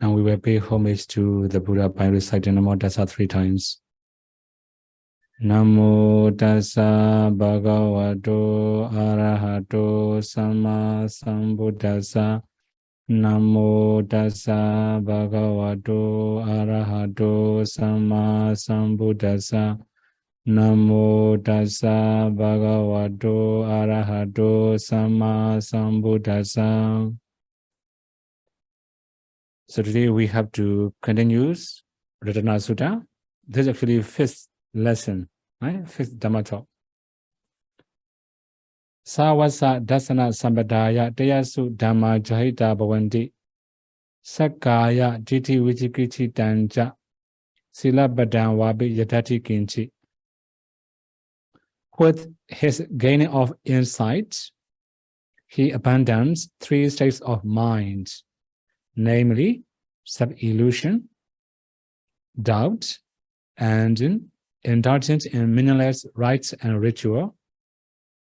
Now we will pay homage to the Buddha by reciting Namo Tassa 3 times. Namo Tassa Bhagavato Arahato Sama Sambuddhassa. Namo Tassa Bhagavato Arahato Sama Sambuddhassa. Namo Tassa Bhagavato Arahato Sama Sambuddhassa. So today we have to continue Ratanasutta. This is actually fifth lesson, right? Fifth Dhamma talk. Sawasa Dasana Sambadaya Dayasu Dhamma Jahita Bhavanti Sakaya Jiti Vichikichi Tanja Sila Badan Wabi Yadati Kinchi. With his gaining of insight, he abandons 3 states of mind, namely sub-illusion, doubt, and indulgence in meaningless rites and ritual,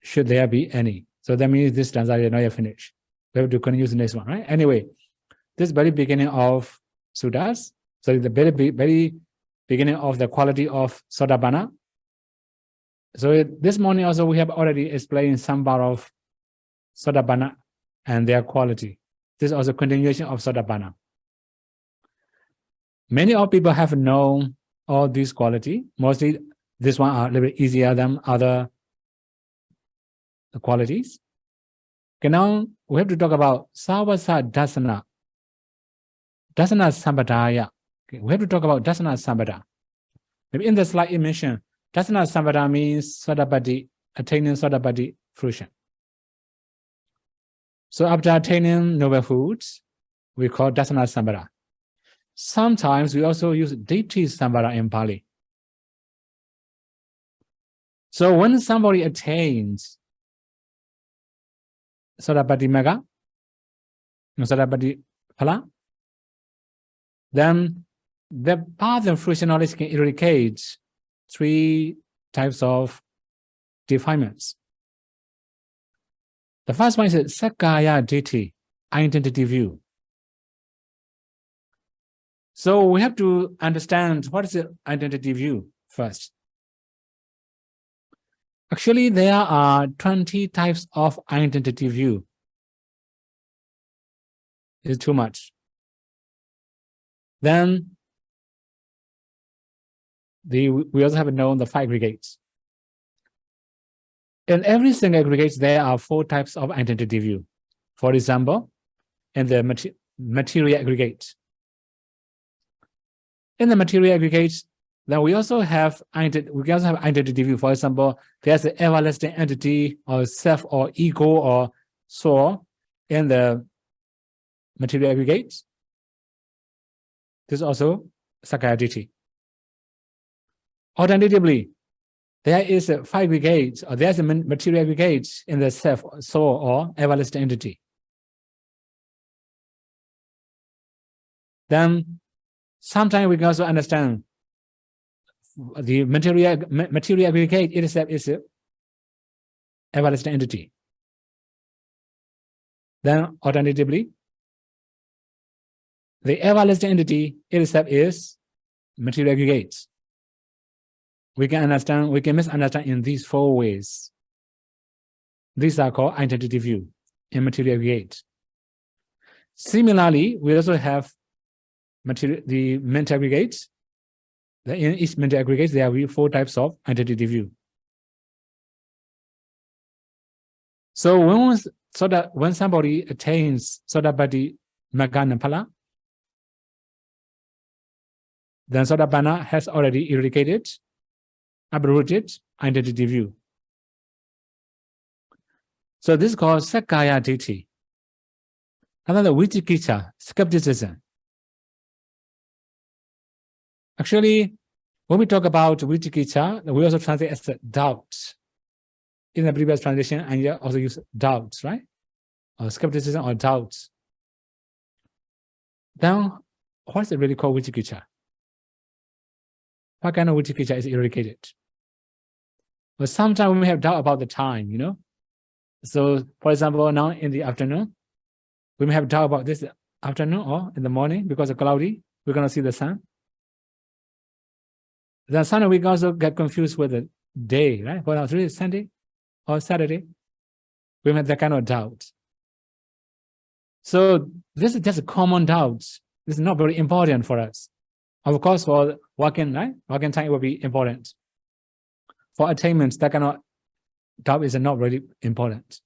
should there be any. So that means this stanza is not yet finished. We have to continue the next one, right? Anyway, this very beginning of suttas, so the very beginning of the quality of Sotapanna. So this morning also we have already explained some part of Sotapanna and their quality. This is also a continuation of Sotapanna. Many of people have known all these qualities. Mostly this one are a little bit easier than other qualities. Okay, now we have to talk about Savasa Dasana. Dasana Sambadaya. Okay, we have to talk about Dasana Sambada. Maybe in the slide it mentioned Dasana Sambada means Sotapanna, attaining Sotapanna fruition. So after attaining noble foods, we call Dasana Sambada. Sometimes we also use Ditti Sambada in Pali. So when somebody attains Sotapanna Magga, Sotapanna Phala, then the path and fruition knowledge can eradicate 3 types of defilements. The first one is Sakaya Ditti, identity view. So we have to understand what is the identity view first. Actually, there are 20 types of identity view. It's too much. Then we also have known the 5 aggregates. In every single aggregate, there are 4 types of identity view. For example, in the material aggregate. In the material aggregate, then we also have identity view. For example, there's an everlasting entity or self or ego or soul in the material aggregate. This is also Sakaya Ditti. Alternatively, there is a 5 aggregates, or there's a material aggregate in the self, soul, or everlasting entity. Then sometimes we can also understand the material aggregate itself is an everlasting entity. Then alternatively, the everlasting entity itself is material aggregates. We can misunderstand in these 4 ways. These are called identity view in material aggregate. Similarly, we also have the mental aggregates. In each mental aggregate, there are 4 types of identity view. So when somebody attains Sotapanna Magga and Phala, then Sotapanna has already eradicated, uprooted identity view. So this is called Sakaya Ditti. Another Vichikicha, skepticism. Actually, when we talk about Vichikicha, we also translate as doubt. In the previous translation, and you also use doubts, right? Or skepticism or doubts. Then, what is it really called Vichikicha? What kind of Vichikicha is eradicated? But sometimes we may have doubt about the time, you know. So, for example, now in the afternoon, we may have doubt about this afternoon or in the morning because it's cloudy, we're going to see the sun. Then suddenly we also get confused with the day, right? Whether it's really Sunday or Saturday. We have that kind of doubt. So this is just a common doubt. This is not very important for us. Of course, for working, right? Working time will be important. For attainments, that kind of doubt is not really important.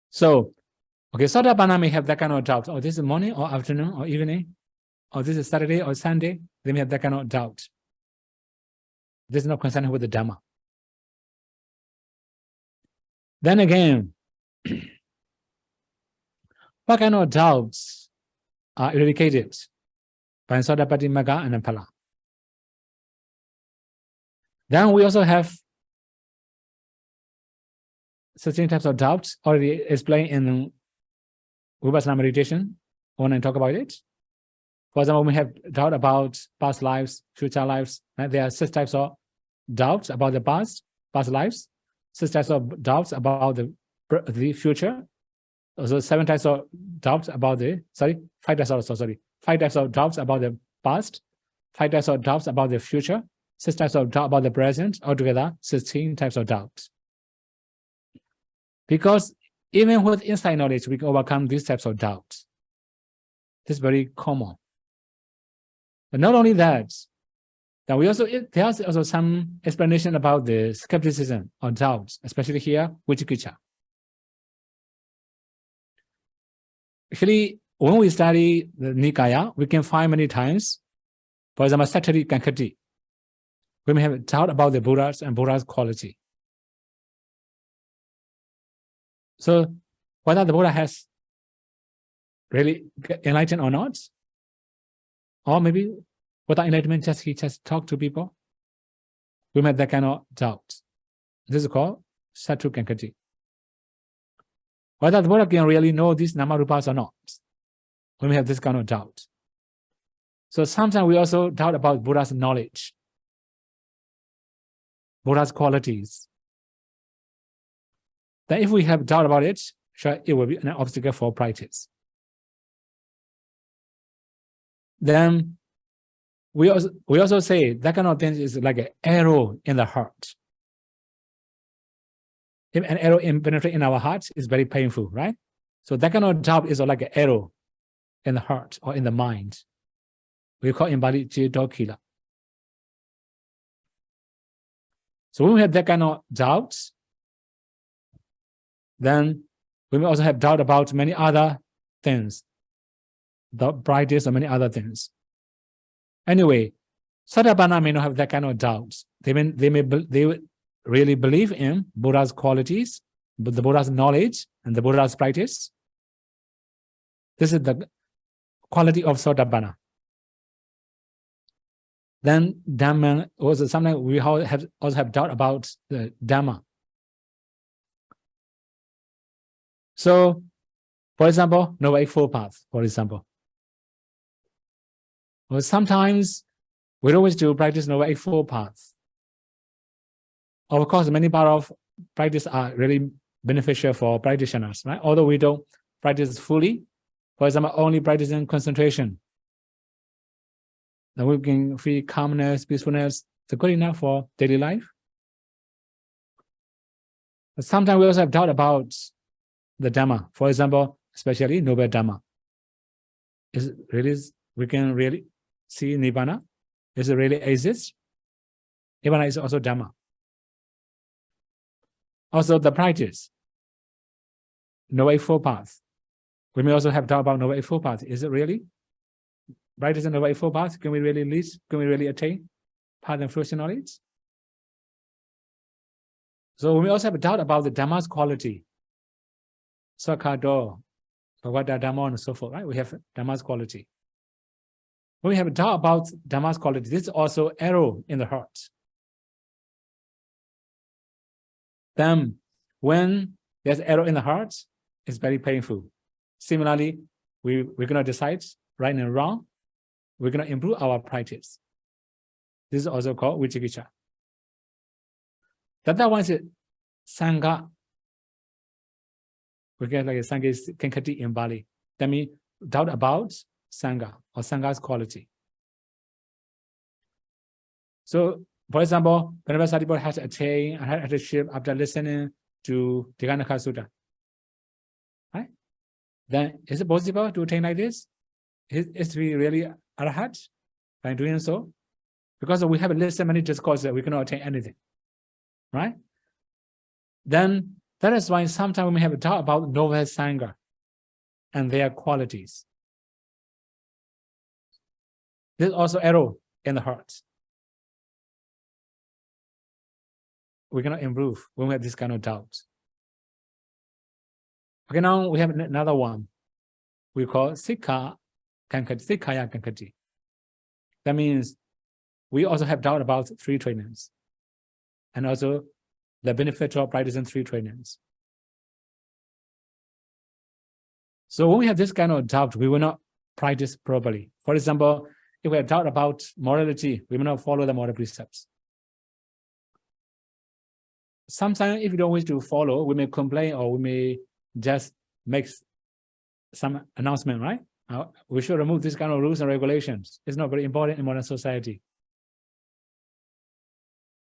So, okay, Sotapanna may have that kind of doubt. Oh, this is morning or afternoon or evening, or this is Saturday or Sunday. They may have that kind of doubt. This is not concerned with the Dhamma. Then again, what kind of doubts are eradicated by Sotapatti Magga and Phala? Then we also have 16 types of doubts already explained in Vipassana meditation when I talk about it. For example, we have doubt about past lives, future lives. Right? There are 6 types of doubts about the past lives, 6 types of doubts about the future. So 7 types of doubts about 5 types of doubts about the past, 5 types of doubts about the future, 6 types of doubt about the present, altogether 16 types of doubts. Because even with insight knowledge, we can overcome these types of doubts. This is very common. But not only that, there's also some explanation about the skepticism or doubts, especially here, Vicikiccha. Actually, when we study the Nikaya, we can find many times, for example, Sattari Kankati, we may have doubt about the Buddhas and Buddha's quality. So whether the Buddha has really enlightened or not, or maybe without enlightenment, he just talked to people, we may have that kind of doubt. This is called Sattru Kankati. Whether the Buddha can really know these Namarupas or not, we may have this kind of doubt. So sometimes we also doubt about Buddha's knowledge, Buddha's qualities. Then if we have doubt about it, sure, it will be an obstacle for practice. Then we also say that kind of thing is like an arrow in the heart. If an arrow penetrates in our heart, it's very painful, right? So that kind of doubt is like an arrow in the heart or in the mind. We call in Bali Jidokila. So when we have that kind of doubts, then we may also have doubt about many other things, the practice or many other things. Anyway, Sotapanna may not have that kind of doubts. They really believe in Buddha's qualities, the Buddha's knowledge, and the Buddha's practice. This is the quality of Sotapanna. Then Dhamma, also sometimes we also have doubt about the Dhamma. So, for example, Noble Eightfold Path, for example. Well, sometimes we always do practice Noble Eightfold Path. Of course, many part of practice are really beneficial for practitioners, right? Although we don't practice fully, for example, only practicing concentration. Then we can feel calmness, peacefulness. It's good enough for daily life. But sometimes we also have doubt about the Dhamma. For example, especially Noble Dhamma. Is it really, we can really see Nibbana? Does it really exist? Nibbana is also Dhamma. Also the practice, Noble Eightfold Path. We may also have doubt about Noble Eightfold Path. Is it really? Practicing Noble Eightfold Path, can we really reach, can we really attain path and fruition knowledge? So we also have a doubt about the Dhamma's quality. Sakado, Bhagavata Dhamma, and so forth, right? We have Dhamma's quality. When we have a doubt about Dhamma's quality, this is also arrow in the heart. Then when there's arrow in the heart, it's very painful. Similarly, we're going to decide right and wrong. We're going to improve our practice. This is also called Vicikiccha. The other one is Sangha. We get like a Sangha Kankati in Bali. That means doubt about Sangha or Sangha's quality. So, for example, whenever Saripur has attained and had a ship after listening to Ratanasutta, right? Then is it possible to attain like this? Is we really Arahat by doing so? Because we have listened many discourses, we cannot attain anything, right? Then that is why sometimes we have a doubt about novel Sangha and their qualities. There's also arrow in the heart. We cannot improve when we have this kind of doubt. Okay, now we have another one. We call Sikkaya Kankati. That means we also have doubt about 3 trainings and also the benefit of practicing 3 trainings. So when we have this kind of doubt, we will not practice properly. For example, if we have doubt about morality, we will not follow the moral precepts. Sometimes if we don't wish to follow, we may complain or we may just make some announcement, right? We should remove this kind of rules and regulations. It's not very important in modern society.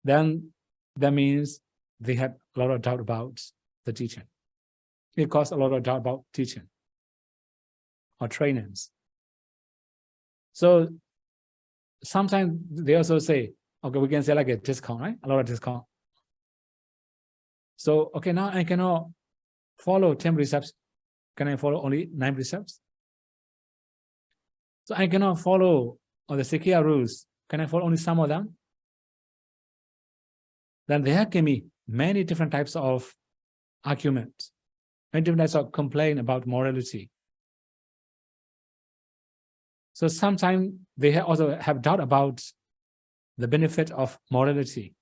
Then that means they have a lot of doubt about the teaching. It causes a lot of doubt about teaching or trainings. So sometimes they also say, okay, we can say like a discount, right? A lot of discount. So, okay, now I cannot follow 10 precepts. Can I follow only 9 precepts? So I cannot follow all the Sikhiya rules. Can I follow only some of them? Then there can be many different types of arguments, many different types of complaint about morality. So sometimes they also have doubt about the benefit of morality.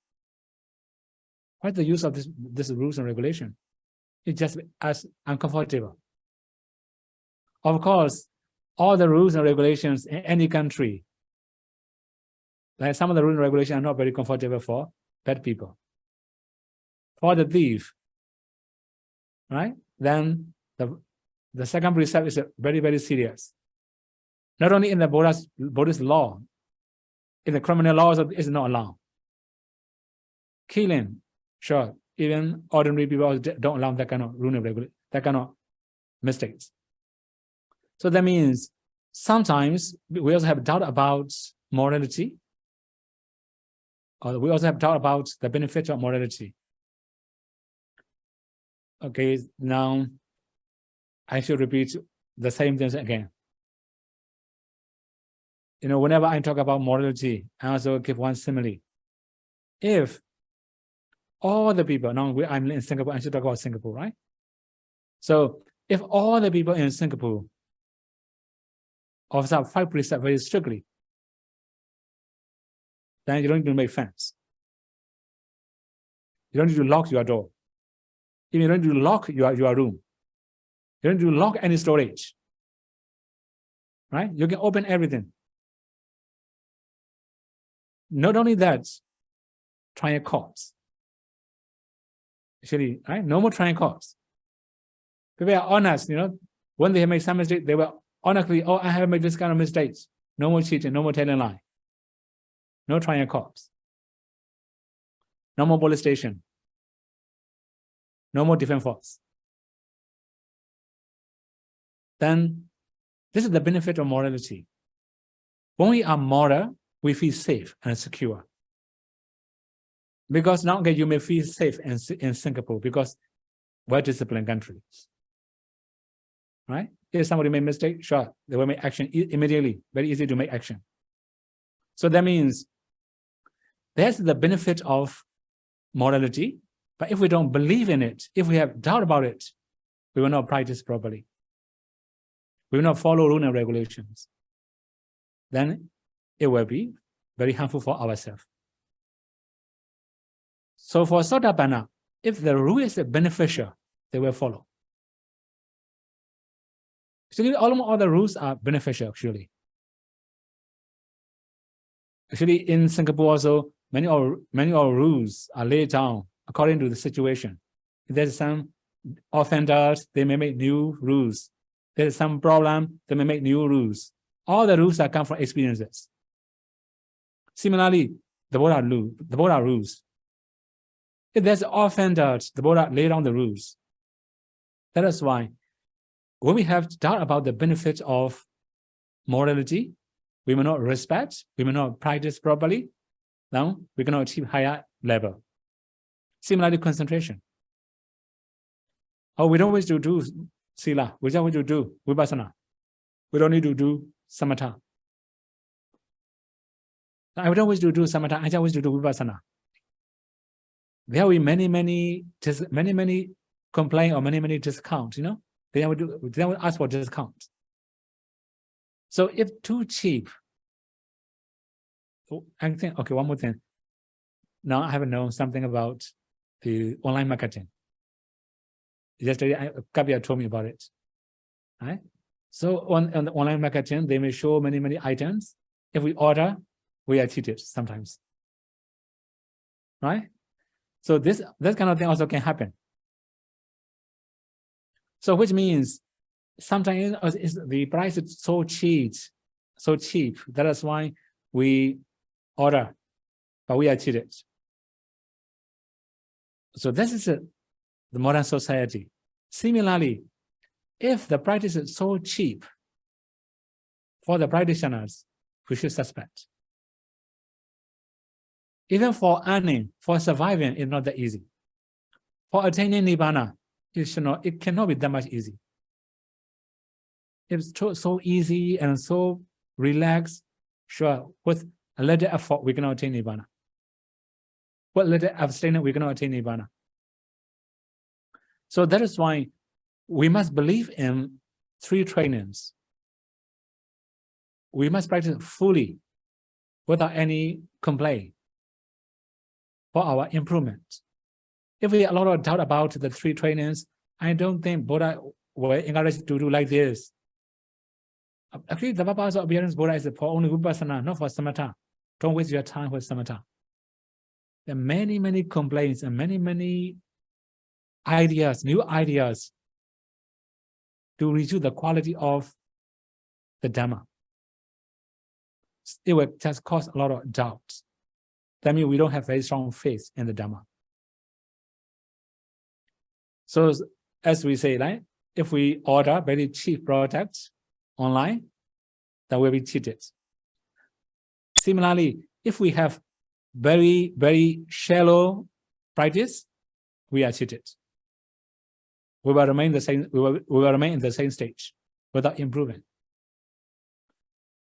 What's the use of this rules and regulation? It's just as uncomfortable. Of course, all the rules and regulations in any country, like some of the rules and regulations are not very comfortable for bad people. For the thief, right? Then the second precept is very, very serious. Not only in the Buddhist law, in the criminal laws, it's not allowed. Killing, sure, even ordinary people don't allow that kind of rule and regulation, that kind of mistakes. So that means sometimes we also have doubt about morality, or we also have doubt about the benefit of morality. Okay, now I should repeat the same things again. You know, whenever I talk about morality, I also give one simile. If all the people, now I'm in Singapore, I should talk about Singapore, right? So if all the people in Singapore observe 5 precepts very strictly, then you don't need to make fence. You don't need to lock your door. Even you don't need to lock your room. You don't need to lock any storage. Right? You can open everything. Not only that, trial courts. Actually, right? No more trial courts. People are honest, you know. When they have made some mistake, they will honestly, oh, I have made this kind of mistakes. No more cheating, no more telling lie. No trial courts. No more police station. No more different faults. Then this is the benefit of morality. When we are moral, we feel safe and secure. Because now okay, you may feel safe in Singapore because we're a disciplined country. Right? If somebody made a mistake, sure, they will make action immediately. Very easy to make action. So that means that's the benefit of morality. But if we don't believe in it, if we have doubt about it, we will not practice properly. We will not follow rules and regulations. Then it will be very harmful for ourselves. So for Sotapanna, if the rule is beneficial, they will follow. Actually, almost all the rules are beneficial, actually. Actually, in Singapore also, many of our rules are laid down according to the situation. If there's some offenders, they may make new rules. There's some problem, they may make new rules. All the rules that come from experiences. Similarly, the Buddha rules. If there's offenders, the Buddha lay down the rules. That is why when we have doubt about the benefits of morality, we may not respect, we may not practice properly, now we cannot achieve higher level. Similarly, concentration. Oh, we don't wish to do sila, we just want to do vipassana. We don't need to do samatha. I don't wish to do samatha, I just wish to do vipassana. There will be many complaints or many discounts, you know. They will ask for discounts. So if too cheap, I think, okay, one more thing. Now I haven't known something about the online marketing. Yesterday, Kabir told me about it. Right? So on the online marketing, they may show many items. If we order, we are cheated sometimes. Right? So this kind of thing also can happen. So which means sometimes the price is so cheap. That is why we order, but we are cheated. So this is the modern society. Similarly, if the practice is so cheap for the practitioners, we should suspect. Even for earning, for surviving, it's not that easy. For attaining Nibbana, it cannot be that much easy. It's so easy and so relaxed. Sure, with a little effort, we cannot attain Nibbana. With little abstinence, we cannot attain Nibbana. So that is why we must believe in 3 trainings. We must practice fully without any complaint for our improvement. If we have a lot of doubt about the 3 trainings, I don't think Buddha will encourage to do like this. Actually, the purpose of appearance Buddha is for only vipassana, not for samatha. Don't waste your time with samatha. There are many complaints and many ideas, new ideas to reduce the quality of the Dhamma. It will just cause a lot of doubt. That means we don't have very strong faith in the Dhamma. So as we say, right, if we order very cheap products online, that will be cheated. Similarly, if we have very shallow practice, we are cheated. We will remain the same. We will remain in the same stage without improving.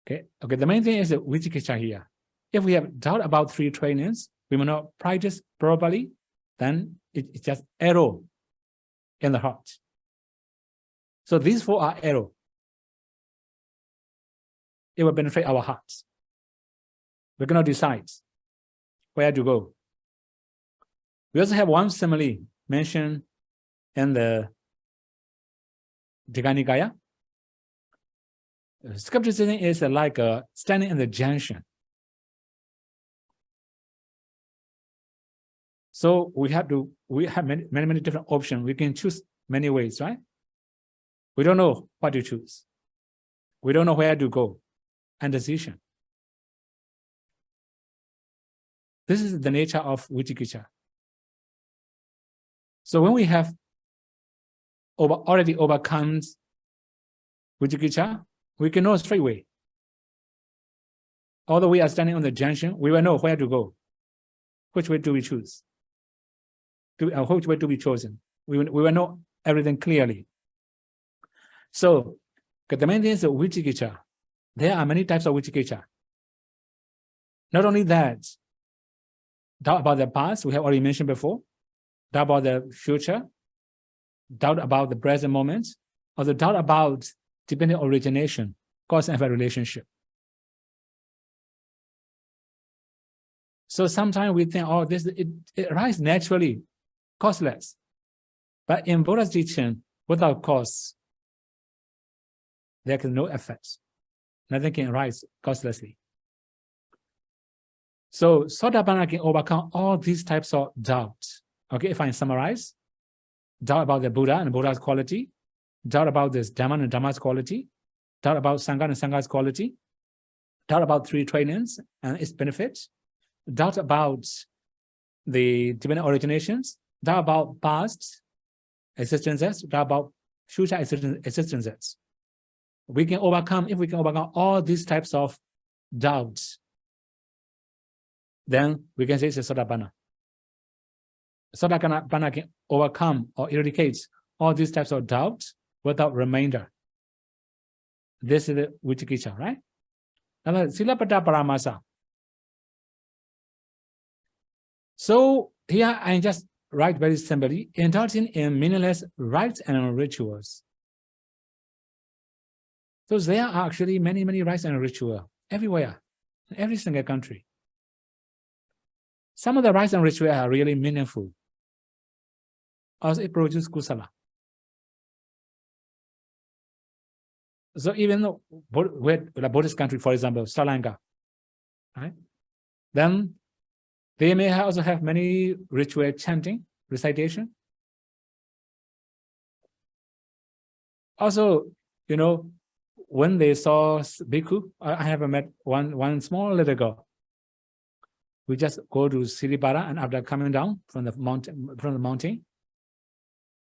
Okay. The main thing is the vicikiccha here. If we have doubt about 3 trainings, we will not practice properly, then it's just arrow in the heart. So these 4 are arrow. It will penetrate our hearts. We cannot decide where to go. We also have one simile mentioned in the Digha Nikaya. Skepticism is like standing in the junction. So we have many different options. We can choose many ways, right? We don't know what to choose. We don't know where to go. And decision. This is the nature of vicikiccha. So when we have already overcome vicikiccha, we can know straight away. Although we are standing on the junction, we will know where to go. Which way do we choose? Which way to be chosen? We will know everything clearly. So the main thing is vicikiccha. There are many types of vicikiccha. Not only that, doubt about the past, we have already mentioned before, doubt about the future, doubt about the present moment, or the doubt about dependent origination, cause and effect relationship. So sometimes we think, oh, it arises naturally, causeless. But in Buddha's teaching, without cause, there is no effect. Nothing can arise causelessly. So Sotapanna can overcome all these types of doubts. Okay, if I summarize, doubt about the Buddha and Buddha's quality, doubt about this Dhamma and Dhamma's quality, doubt about Sangha and Sangha's quality, doubt about three trainings and its benefits, doubt about the divine originations, doubt about past existences, doubt about future existences. We can overcome, if we can overcome all these types of doubts, then we can say it's a Sotapanna. Sotapanna can overcome or eradicate all these types of doubts without remainder. This is the Vicikiccha, right? Now, Silappata Paramasa. So here I just write very simply, indulging in meaningless rites and rituals. So there are actually many, many rites and rituals everywhere, in every single country. Some of the rites and rituals are really meaningful. Also, it produces kusala. So even though the Buddhist country, for example, Sri Lanka, right? Then they may also have many ritual chanting, recitation. Also, you know, when they saw bhikkhu, I have met one small little girl. We just go to Siripara, and after coming down from the mountain,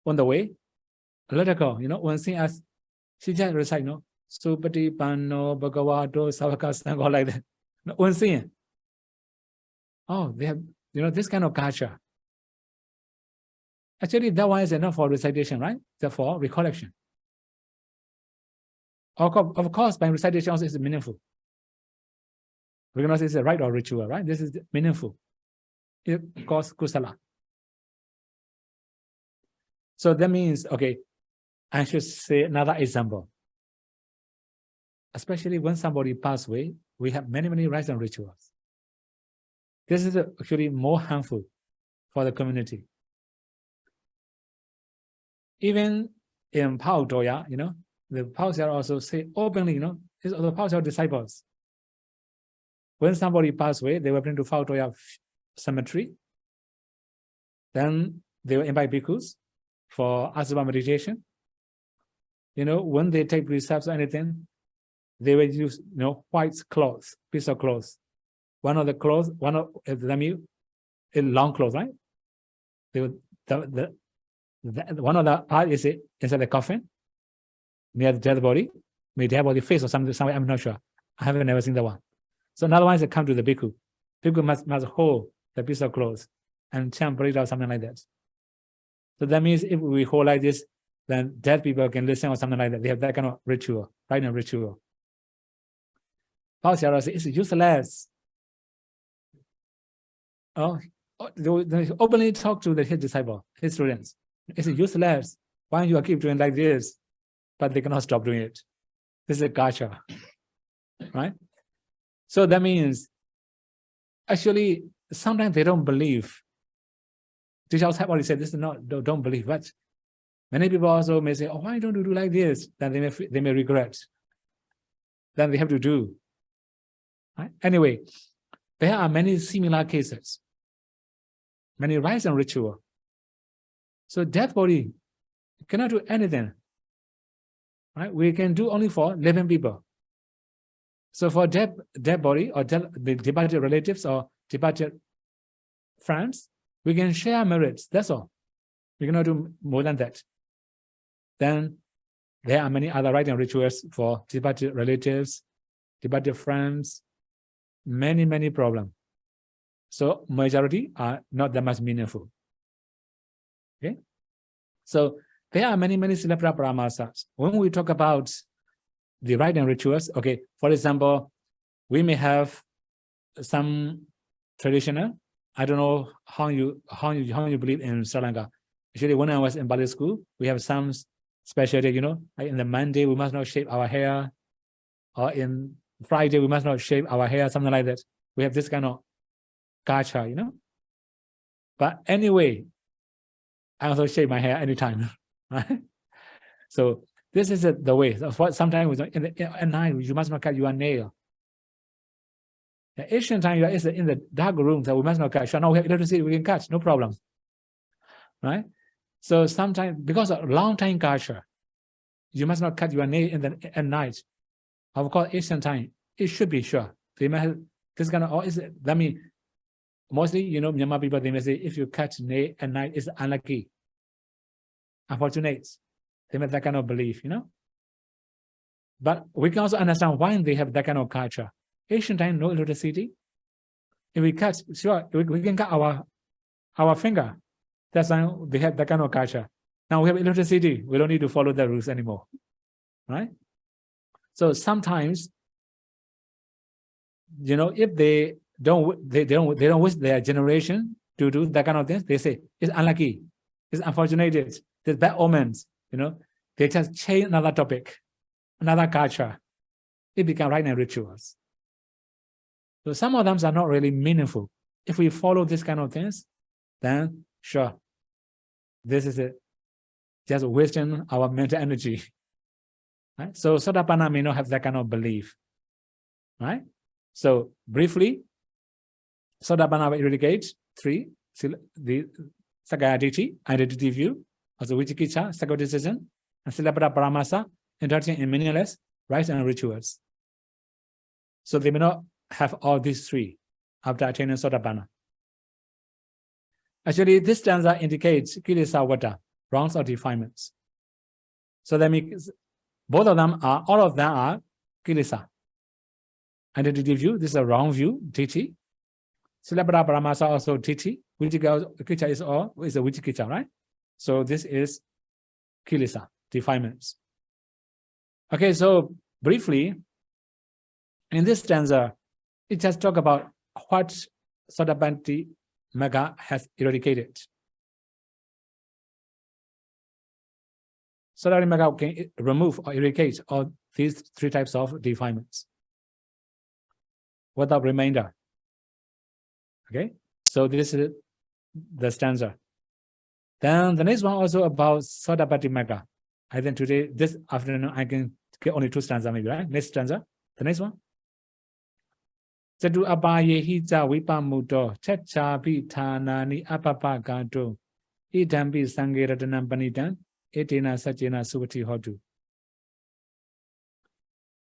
on the way, a little girl, you know, when seeing us, she just recite, no, Supati Panno Bhagavato Savaka Sangha, like that. When seeing, oh, they have, you know, this kind of culture. Actually, that one is enough for recitation, right? Therefore, recollection. Of course, by recitation also is meaningful. We cannot say it's a rite or ritual, right? This is meaningful. It causes kusala. So that means, okay, I should say another example. Especially when somebody passes away, we have many, many rites and rituals. This is actually more harmful for the community. Even in Pao Doya, you know, the Pao also say openly, you know, the Pao disciples. When somebody passed away, they were bring to Pao Doya cemetery. Then they will invite bhikkhus for asava meditation. You know, when they take precepts or anything, they will use, you know, white cloth, piece of cloth. One of them is long cloth, right? They would, one of the part is inside the coffin, near the dead body, maybe dead body face or something, somewhere, I'm not sure. I haven't never seen that one. So another one is come to the bhikkhu. Bhikkhu must hold the piece of cloth and chant Parita or something like that. So that means if we hold like this, then dead people can listen or something like that. They have that kind of ritual, right? And ritual. Pao says it's useless. Oh, they openly talk to his disciple, his students. It's useless. Why you keep doing like this? But they cannot stop doing it. This is a gacha, right? So that means, actually, sometimes they don't believe. Teacher have already said this is not, don't believe. But many people also may say, oh, why don't you do like this? Then they may regret. Then they have to do. Right? Anyway, there are many similar cases, many rites and ritual. So dead body cannot do anything. Right? We can do only for living people. So for dead body or the departed relatives or departed friends, we can share merits. That's all. We cannot do more than that. Then there are many other rites and rituals for departed relatives, departed friends, many, many problems. So majority are not that much meaningful. Okay. So there are many, many Silappata Paramasas. When we talk about the rite and rituals, okay, for example, we may have some traditional. I don't know how you believe in Sri Lanka. Actually, when I was in Bali school, we have some specialty, you know, like in the Monday we must not shave our hair, or in Friday we must not shave our hair, something like that. We have this kind of culture, you know. But anyway, I also shave my hair anytime, right? So this is the way. Sometimes at night you must not cut your nail. The Asian time is in the dark room, so we must not cut. So now we have electricity, we can cut, no problem, right? So sometimes, because of long time culture, you must not cut your nail at night. Of course, Asian time, it should be sure. They may have this kind of, or is it, that means mostly, Myanmar people, they may say, if you cut nail at night, it's unlucky, unfortunate. They may have that kind of belief, But we can also understand why they have that kind of culture. Asian time, no electricity. If we cut, sure, we can cut our finger. That's why they have that kind of culture. Now we have electricity. We don't need to follow the rules anymore, right? So sometimes, if they don't wish their generation to do that kind of things, they say it's unlucky, it's unfortunate, there's bad omens. They just change another topic, another culture. It become right now rituals. So some of them are not really meaningful. If we follow this kind of things, then sure, this is it. Just wasting our mental energy. Right? So Sotapanna may not have that kind of belief. Right? So briefly, Sotapanna will irrigate 3, the Sakaya Ditti, identity view, also Vicikicca, psychodecision, and Silapada Paramasa, indulging in meaningless rites and rituals. So they may not have all these 3 after attaining Sotapanna. Actually, this stanza indicates kilesa vata, wrongs or defilements. So that means all of them are kilesa. Identity view, this is a wrong view, ditti. Silapada Paramasa also ditti. Vicikicca is a vicikicca, right? So this is kilesa, defilements. Okay, so briefly, in this stanza, it just talk about what Sotapanna Magga has eradicated. Sotapanna Magga can remove or eradicate all these 3 types of defilements without remainder. Okay, so this is the stanza. Then the next one also about Sotapanna Magga. I think today, this afternoon, I can get only 2 stanzas maybe, right? Next stanza, the next one. Satu apaye hija vipamuto chachapi thanani apapa gato idampi sangeratana panitan etena sajena suvati hotu.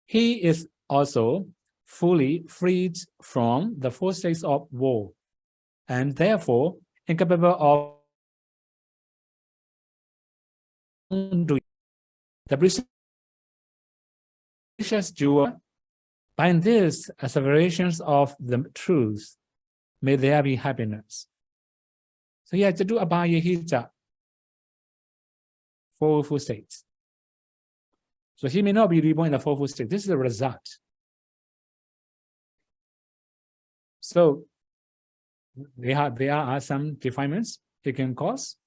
He is also fully freed from the 4 states of war, and therefore incapable of doing. The precious jewel, by this asseverations of the truth, may there be happiness. So yeah, to do abhaya hija, 4 full states. So he may not be reborn in the 4 full states. This is the result. So there are some defilements it can cause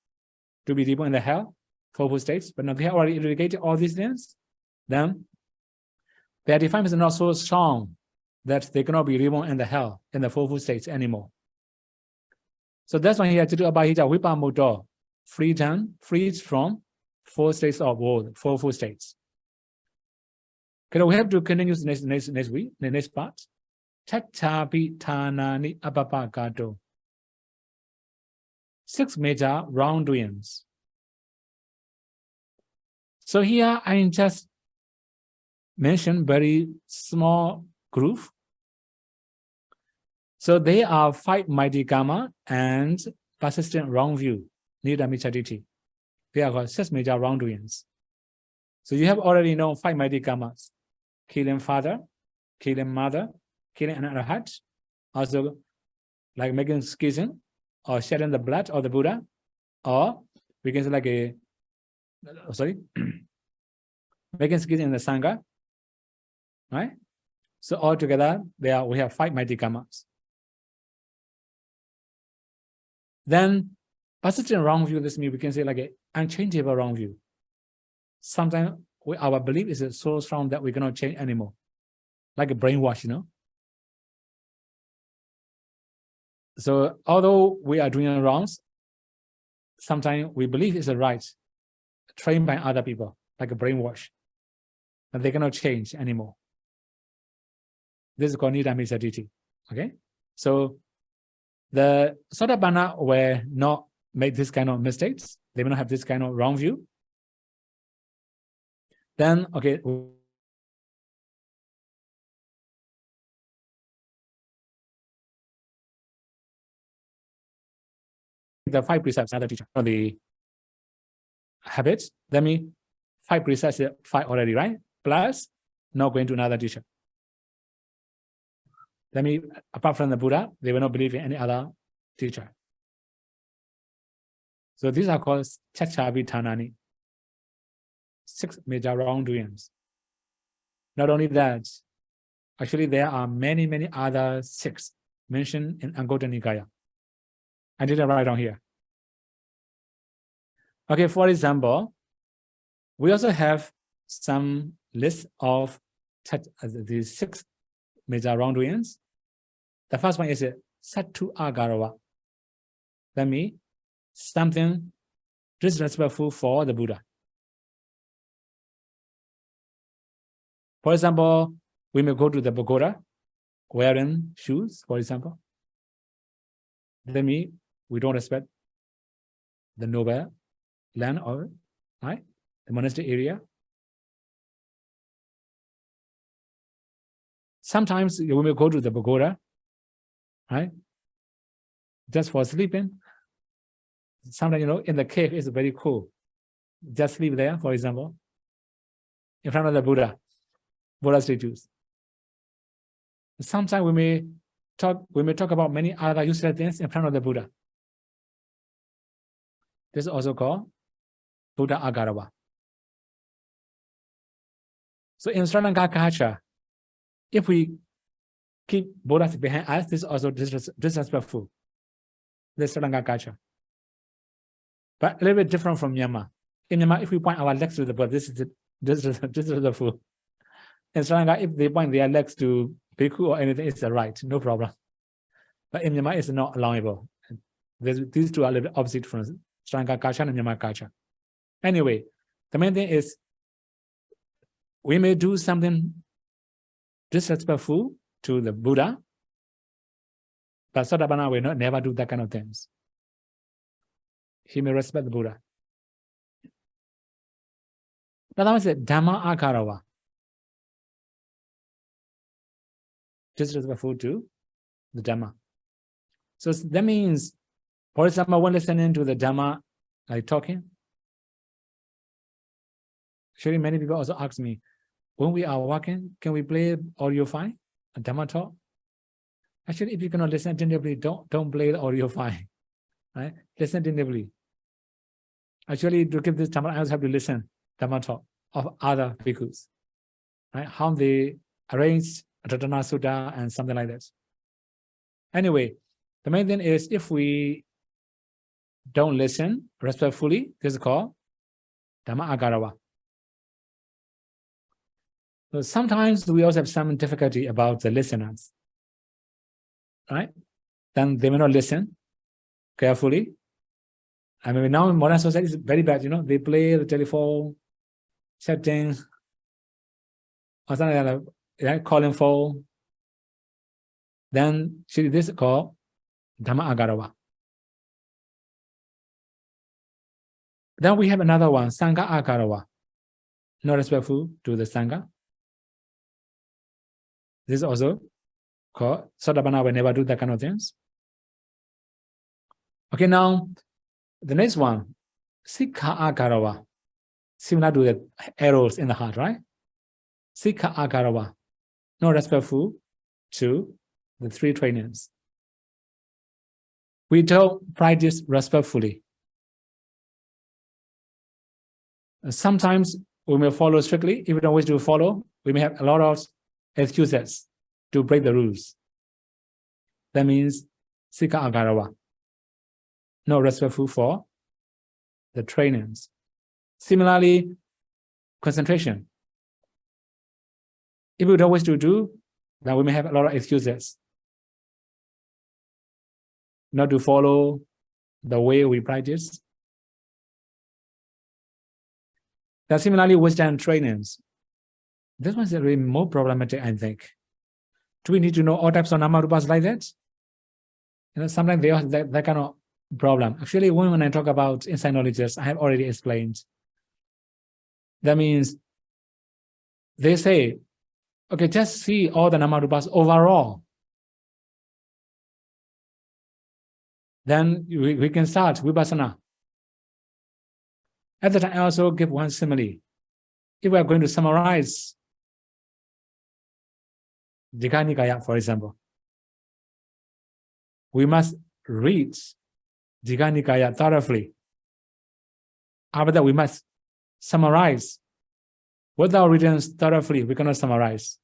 to be reborn in the hell, 4 full states, but now they have already eradicated all these things, then their defilements are not so strong that they cannot be reborn in the hell, in the 4 full states anymore. So that's why he had to do abhaya vipamuto, freed from 4 states of war, 4 full states. Okay, we have to continue next week, the next part. Chachapi thanani apapa gato. 6 major wrongdoings. So here I just mentioned very small group. So they are 5 mighty karma and persistent wrong view, nida michaditi. They are called 6 major wrongdoings. So you have already known 5 mighty karmas: killing father, killing mother, killing an arahat, also like making schism or shedding the blood of the Buddha, or we can say like making schism in the Sangha, right? So altogether, we have 5 mighty karmas. Then persistent wrong view, this means we can say like an unchangeable wrong view. Sometimes our belief is so strong that we cannot change anymore, like a brainwash, So although we are doing wrongs, sometimes we believe it's a right, trained by other people, like a brainwash, and they cannot change anymore. This is called nidamisa. Okay, so the Sotapanna will not make this kind of mistakes they may not have this kind of wrong view. Then, okay, the 5 precepts, another teacher, or the habits, that means 5 precepts, 5 already, right? Plus, now going to another teacher. That means, apart from the Buddha, they will not believe in any other teacher. So these are called Chachavi Tanani, 6 major wrongdoings. Not only that, actually there are many, many other 6 mentioned in Anguttara Nikaya. I didn't write down here. Okay, for example, we also have some list of the 6 major wrongdoings. The first one is Sattu Agarawa. That means something disrespectful for the Buddha. For example, we may go to the pagoda wearing shoes, for example. That means we don't respect the noble land or right, the monastery area. Sometimes we may go to the pagoda, right, just for sleeping. Sometimes, in the cave it's very cool. Just sleep there, for example, in front of the Buddha statues. Sometimes we may talk about many other useless things in front of the Buddha. This is also called Buddha Agarawa. So in Sri Lanka culture, if we keep Buddhas behind us, this is also disrespectful. This Sri Lanka culture. But a little bit different from Myanmar. In Myanmar, if we point our legs to the Buddha, this is disrespectful. In Sri Lanka, if they point their legs to Bhikkhu or anything, it's right, no problem. But in Myanmar, it's not allowable. These two are a little bit opposite from Sri Lanka culture and Myanmar culture. Anyway, the main thing is we may do something disrespectful to the Buddha, but Sotapanna will never do that kind of things. He may respect the Buddha. Another one is Dhamma Akarawa. Disrespectful to the Dhamma. So that means, for example, when listening to the Dhamma, like talking, actually many people also ask me, when we are walking, can we play audio file, a Dhamma talk? Actually, if you cannot listen attentively, don't play the audio file, right? Listen attentively. Actually, to give this Dhamma, I also have to listen Dhamma talk of other bhikkhus, right? How they arrange Ratanasutta and something like that. Anyway, the main thing is if we don't listen respectfully, this is called Dhamma Agarawa. So sometimes we also have some difficulty about the listeners, right? Then they may not listen carefully. I mean, now in modern society it's very bad, they play the telephone, chatting, or something like that, right? Calling for. Then this is called Dhamma Agarawa. Then we have another one, Sangha Agarawa. Not respectful to the Sangha. This is also called Sotapanna will never do that kind of things. Okay, now the next one, Sikha Agarawa. Similar to the arrows in the heart, right? Sikha Agarawa. Not respectful to the 3 trainings. We don't practice respectfully. Sometimes we may follow strictly. If we don't wish to follow, we may have a lot of excuses to break the rules. That means Sikha Agarawa. Not respectful for the trainings. Similarly, concentration. If we don't wish to do, then we may have a lot of excuses not to follow the way we practice. Then similarly, wisdom trainings. This one is really more problematic, I think. Do we need to know all types of nama rupas like that? Sometimes they have that kind of problem. Actually, when I talk about insight knowledges, I have already explained. That means they say, okay, just see all the namarupas overall. Then we can start vipassana. At the time, I also give one simile. If we are going to summarize Digha Nikaya, for example, we must read Digha Nikaya thoroughly. After that, we must summarize. Without reading thoroughly, we cannot summarize.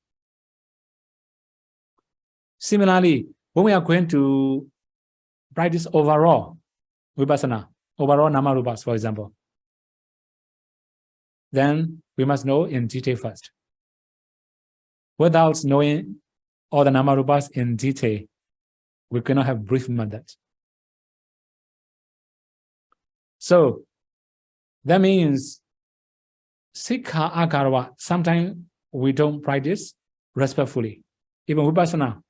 Similarly, when we are going to practice overall vipassana, overall namarupas, for example, then we must know in detail first. Without knowing all the namarupas in detail, we cannot have brief method. So that means Sikha Akarava, sometimes we don't practice respectfully. Even vipassana,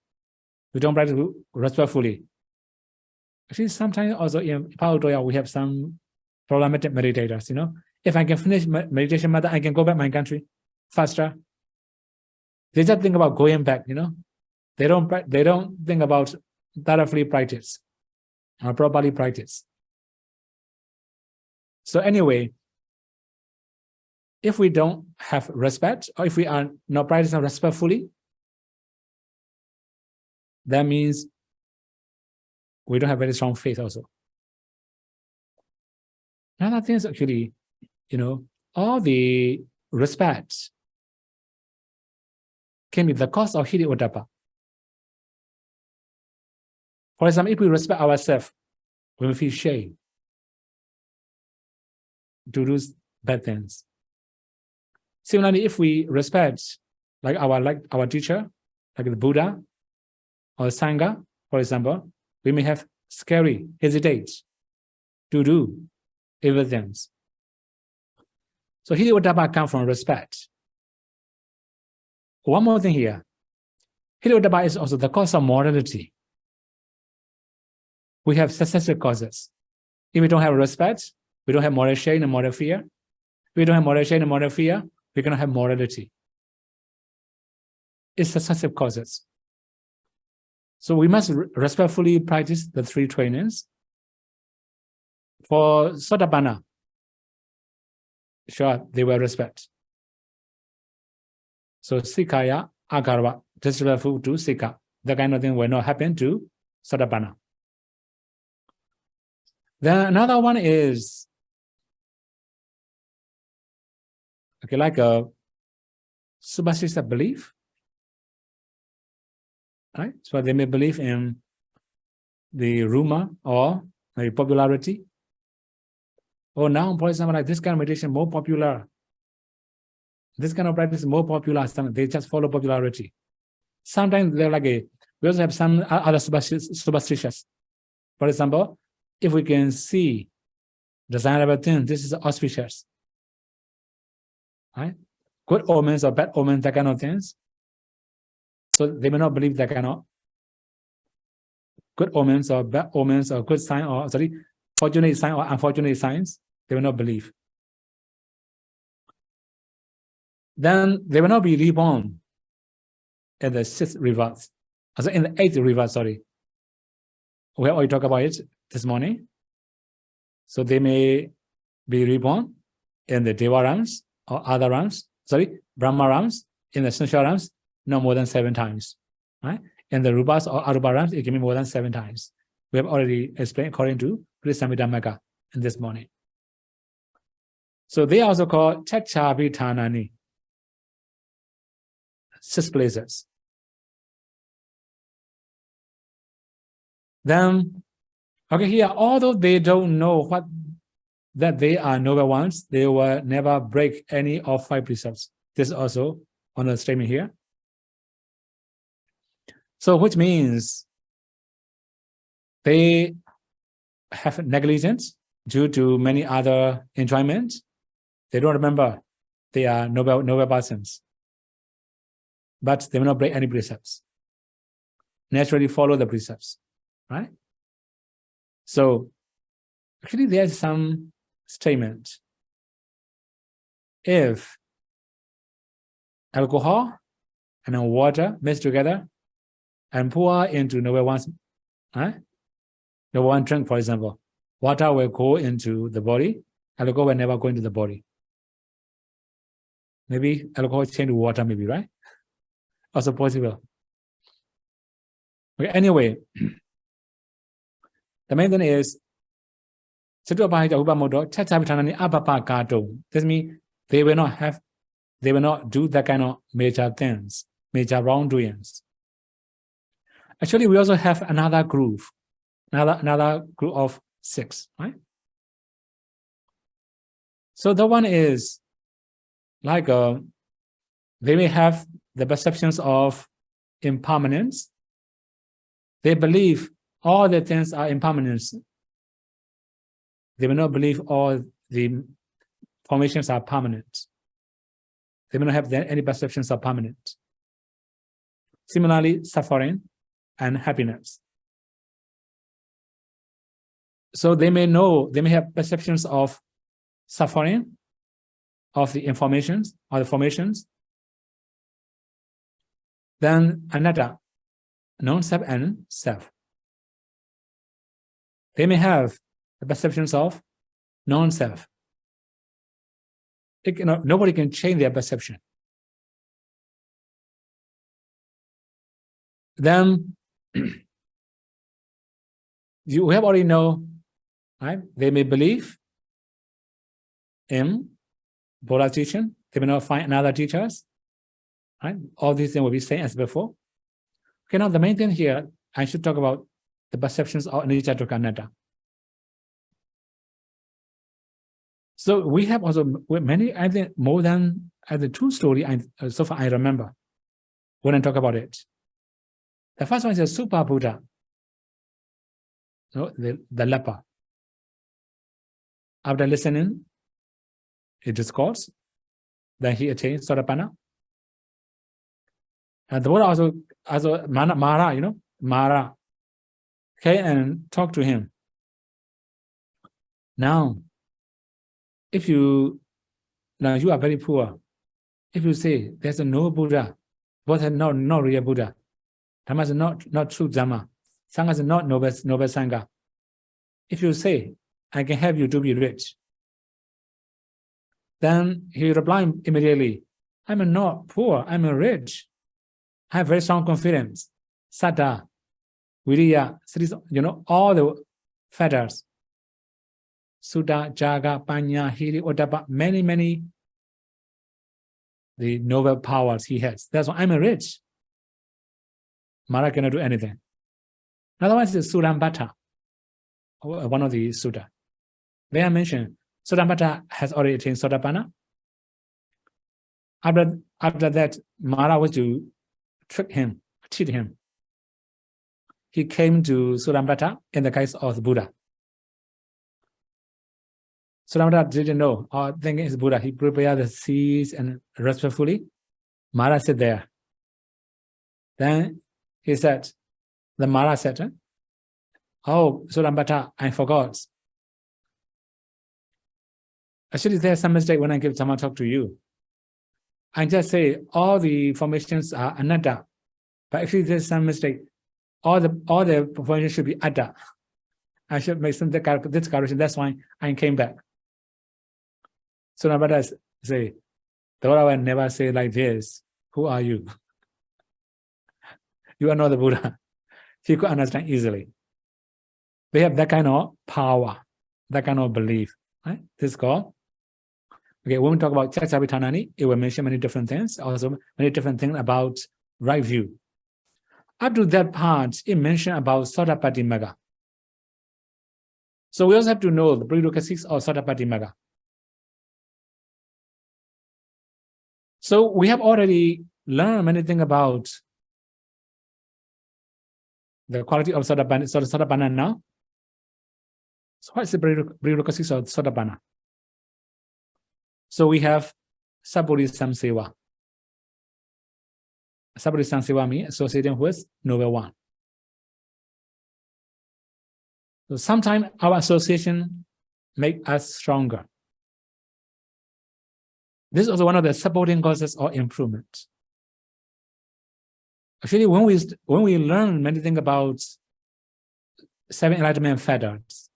we don't practice respectfully. Actually, sometimes also in Pautoya, we have some problematic meditators, you know. If I can finish meditation method, I can go back my country faster. They just think about going back, you know. They don't think about thoroughly practice or properly practice. So anyway, if we don't have respect, or if we are not practicing respectfully, that means we don't have very strong faith also. Another thing is actually, you know, all the respect can be the cause of Hiri Ottappa. For example, if we respect ourselves, we will feel shame to do bad things. Similarly, if we respect like our teacher, like the Buddha or Sangha, for example, we may have hesitate to do evil things. So Hiri Ottappa comes from respect. One more thing here. Hiri Ottappa is also the cause of morality. We have successive causes. If we don't have respect, we don't have moral shame and moral fear. If we don't have moral shame and moral fear, we cannot have morality. It's successive causes. So we must respectfully practice the three trainings. For Sotapanna, sure, they will respect. So Sikaya, Akarva, disrespectful to Sika. That kind of thing will not happen to Sotapanna. Then another one is, okay, like a superstitious belief, right? So they may believe in the rumor or the popularity. Or now, for example, like this kind of meditation more popular. This kind of practice is more popular. They just follow popularity. Sometimes they're like we also have some other superstitious. For example, if we can see desirable things, this is auspicious. Right? Good omens or bad omens, that kind of things. So they may not believe that kind of good omens or bad omens or good sign or fortunate sign or unfortunate signs. They will not believe. Then they will not be reborn in the 6th rebirth. Also in the 8th rebirth, sorry. We already talked about it this morning. So they may be reborn in the Deva realms or other realms, Brahma realms, in the sensual realms, no more than 7 times. Right? In the Rupas or Arupa realms, it can be more than 7 times. We have already explained according to Krisamita Magga in this morning. So they are also called Chachabhitanani, 6 places. Then, okay, here, although they don't know that they are noble ones, they will never break any of 5 precepts. This is also on the statement here. So, which means they have negligence due to many other enjoyments. They don't remember they are noble persons. But they will not break any precepts. Naturally follow the precepts, right? So Actually, there's some statement. If alcohol and water mixed together and pour into number one drink, for example, water will go into the body, alcohol will never go into the body. Maybe alcohol change to water, maybe, right? Also possible. Okay, anyway, the main thing is this means they will not do that kind of major things, major wrongdoings. Actually, we also have another group of 6, right? So the one is like they may have the perceptions of impermanence. They believe all the things are impermanent. They will not believe all the formations are permanent. They will not have any perceptions of permanent. Similarly, suffering and happiness. So they may have perceptions of suffering, of the informations or the formations. Then anatta, non-self and self. They may have the perceptions of non-self. Nobody can change their perception. Then you have already know, right? They may believe in Buddha's teaching. They may not find another teachers. Right? All these things will be same as before. Okay, now the main thing here, I should talk about the perceptions of anicca, dukkha, anatta. So we have also many, I think more than the 2 stories so far I remember when I talk about it. The first one is a Super Buddha, the leper. After listening a discourse, then he attained Sotapanna. And the Buddha also Mara, Mara came and talked to him. Now, if you are very poor, if you say there's no Buddha, but no real Buddha, Dhamma is not true Dhamma, Sangha is not noble Sangha. If you say, I can help you to be rich, then he replied immediately, I'm not poor, I'm rich. I have very strong confidence. Saddha, Viriya, all the factors. Sutta, Jaga, Panya, Hiri, Ottappa, many the noble powers he has. That's why I'm rich. Mara cannot do anything. Another one is Surampata, one of the sutta. They are mentioned, Surampata has already attained Sotapanna. After that, Mara was to cheat him. He came to Surampata in the guise of the Buddha. Surampata didn't know, or thinking it's Buddha. He prepared the seeds and respectfully, Mara sat there. Then the Mara said, oh, Surampata, I forgot. Actually, there's some mistake when I give Dhamma talk to you. I just say all the formations are anatta, but actually there's some mistake. All the formations should be atta. I should make this correction. That's why I came back. So Nabata say, the Buddha will never say like this. Who are you? You are not the Buddha. He could understand easily. They have that kind of power, that kind of belief. Right? This is called. Okay, when we talk about Chachavitanani, it will mention many different things, also many different things about right view. Up to that part, it mentioned about Sotapanna Magga. So we also have to know the prerequisites of Sotapanna Magga. So we have already learned many things about the quality of Sotapanna now. So what is the prerequisites of Sotapanna? So we have Sabburi Samseva. Sabburi Samseva means associating with noble one. So sometimes our association make us stronger. This is also one of the supporting causes of improvement. Actually, when we learn many things about 7 enlightenment fetters,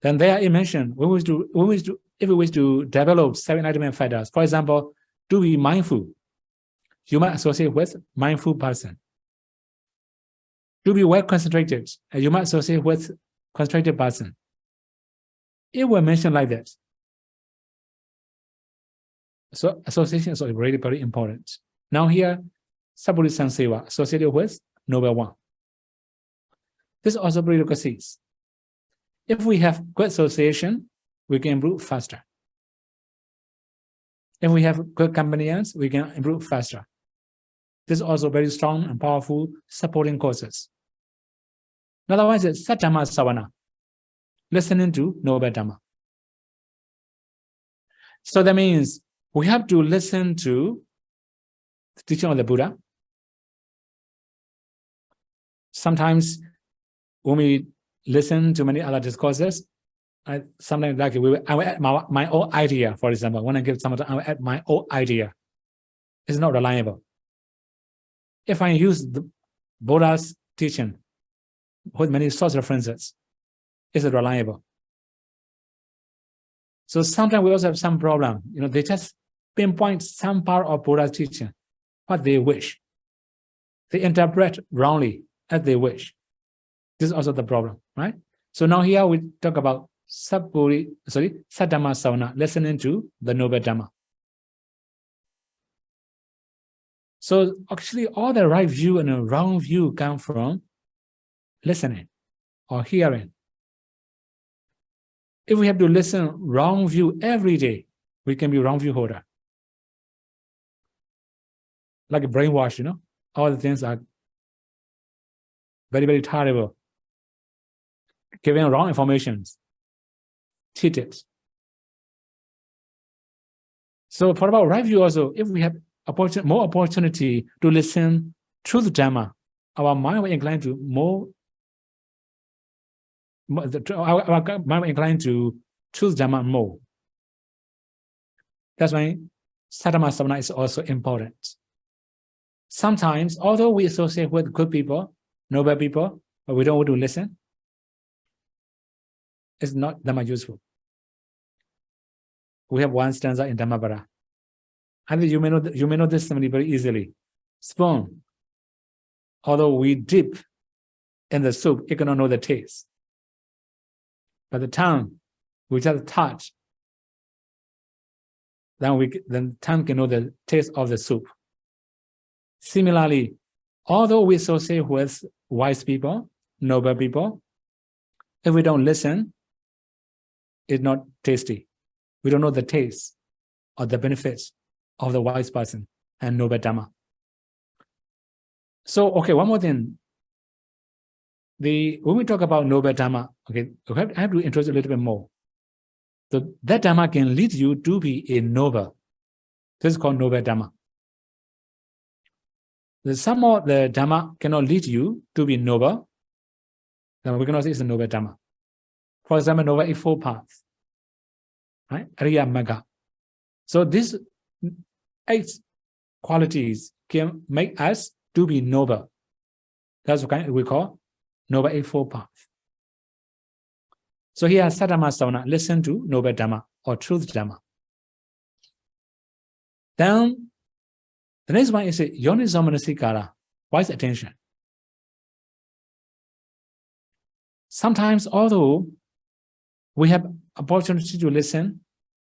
then there I mentioned if we wish to develop 7 enlightenment fetters, for example, to be mindful, you might associate with mindful person. To be well concentrated, you might associate with concentrated person. It will mention like that. So association is really very important. Now here, Sabburi Sanseva associated with Noble One. This is also prerequisites. If we have good association, we can improve faster. If we have good companions, we can improve faster. This is also very strong and powerful supporting causes. Another one is Sattama Savana, listening to Noble Dhamma. So that means we have to listen to the teaching of the Buddha. Sometimes when we listen to many other discourses, sometimes like I will add my own idea, for example. When I give someone, I will add my own idea. It's not reliable. If I use the Buddha's teaching with many source references, is it reliable? So sometimes we also have some problem. They just pinpoint some part of Buddha's teaching, what they wish. They interpret wrongly as they wish. This is also the problem, right? So now here we talk about Sattama Savana, listening to the Noble Dhamma. So actually all the right view and the wrong view come from listening or hearing. If we have to listen wrong view every day, we can be wrong view holder. Like a brainwash, all the things are very, very terrible. Giving wrong information, cheated. So for about right view also, if we have more opportunity to listen to the Dhamma, our mind will incline to our mind will incline to choose Dhamma more. That's why Sattama Savana is also important. Sometimes, although we associate with good people, noble people, but we don't want to listen, it's not that much useful. We have one stanza in Dhammapara. I think you may know this very easily. Spoon. Although we dip in the soup, it cannot know the taste. But the tongue, we just touch. Then tongue can know the taste of the soup. Similarly, although we associate with wise people, noble people, if we don't listen, it's not tasty. We don't know the taste or the benefits of the wise person and noble Dhamma. So, okay, one more thing. When we talk about noble Dhamma, okay, I have to introduce a little bit more. So that Dhamma can lead you to be a noble. This is called noble Dhamma. Some of the Dhamma cannot lead you to be noble. Then we cannot say it's a noble Dhamma. For example, Noble Eightfold Path, right? Ariya Magga. So these 8 qualities can make us to be noble. That's what we call Noble Eightfold Path. So here, Sattama Savana, listen to Noble Dhamma or Truth Dhamma. Then the next one is Yoniso Manasikara, wise attention. Sometimes, although we have opportunity to listen,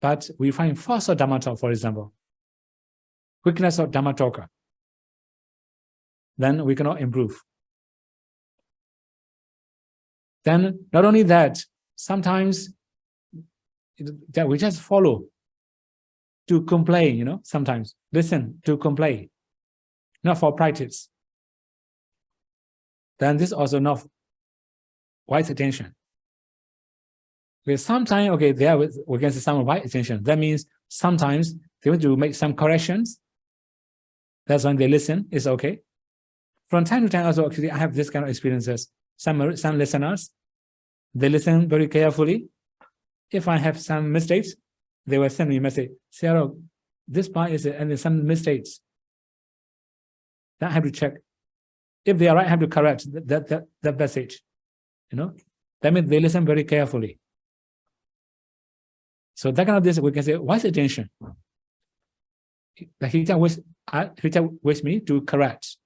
but we find force of Dhamma talk, for example, quickness of Dhamma talker, then we cannot improve. Then not only that, sometimes that we just follow to complain, sometimes listen to complain, not for practice. Then this also not wise attention. Because sometimes, okay, there we can say some wise attention. That means sometimes they want to make some corrections. That's when they listen, it's okay. From time to time also, actually, I have this kind of experiences. Some listeners, They listen very carefully. If I have some mistakes, they will send me a message. Sarah, this part is and there's some mistakes. Then I have to check. If they are right, I have to correct that message. That means they listen very carefully. So that kind of this, we can say, wise attention. The teacher wishes me to correct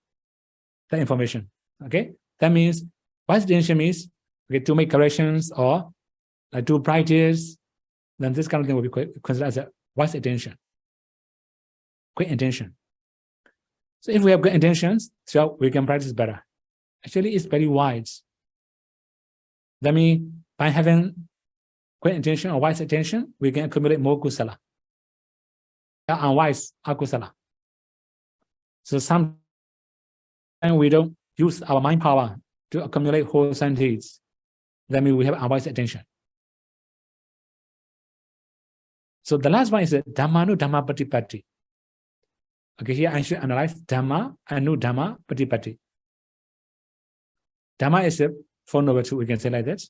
the information. Okay, that means wise attention means to make corrections or to practice. Then this kind of thing will be considered as a wise attention, great intention. So if we have good intentions, so we can practice better. Actually, it's very wise. That means by having great intention or wise attention, we can accumulate more kusala. Unwise akusala. So sometimes we don't use our mind power to accumulate wholesome deeds. That means we have unwise attention. So the last one is Dhammanu Dhamma Patipatti. Okay, here I should analyze Dhamma, Anu Dhamma, Patipatti. Dhamma is a Four Noble Truths, we can say like that.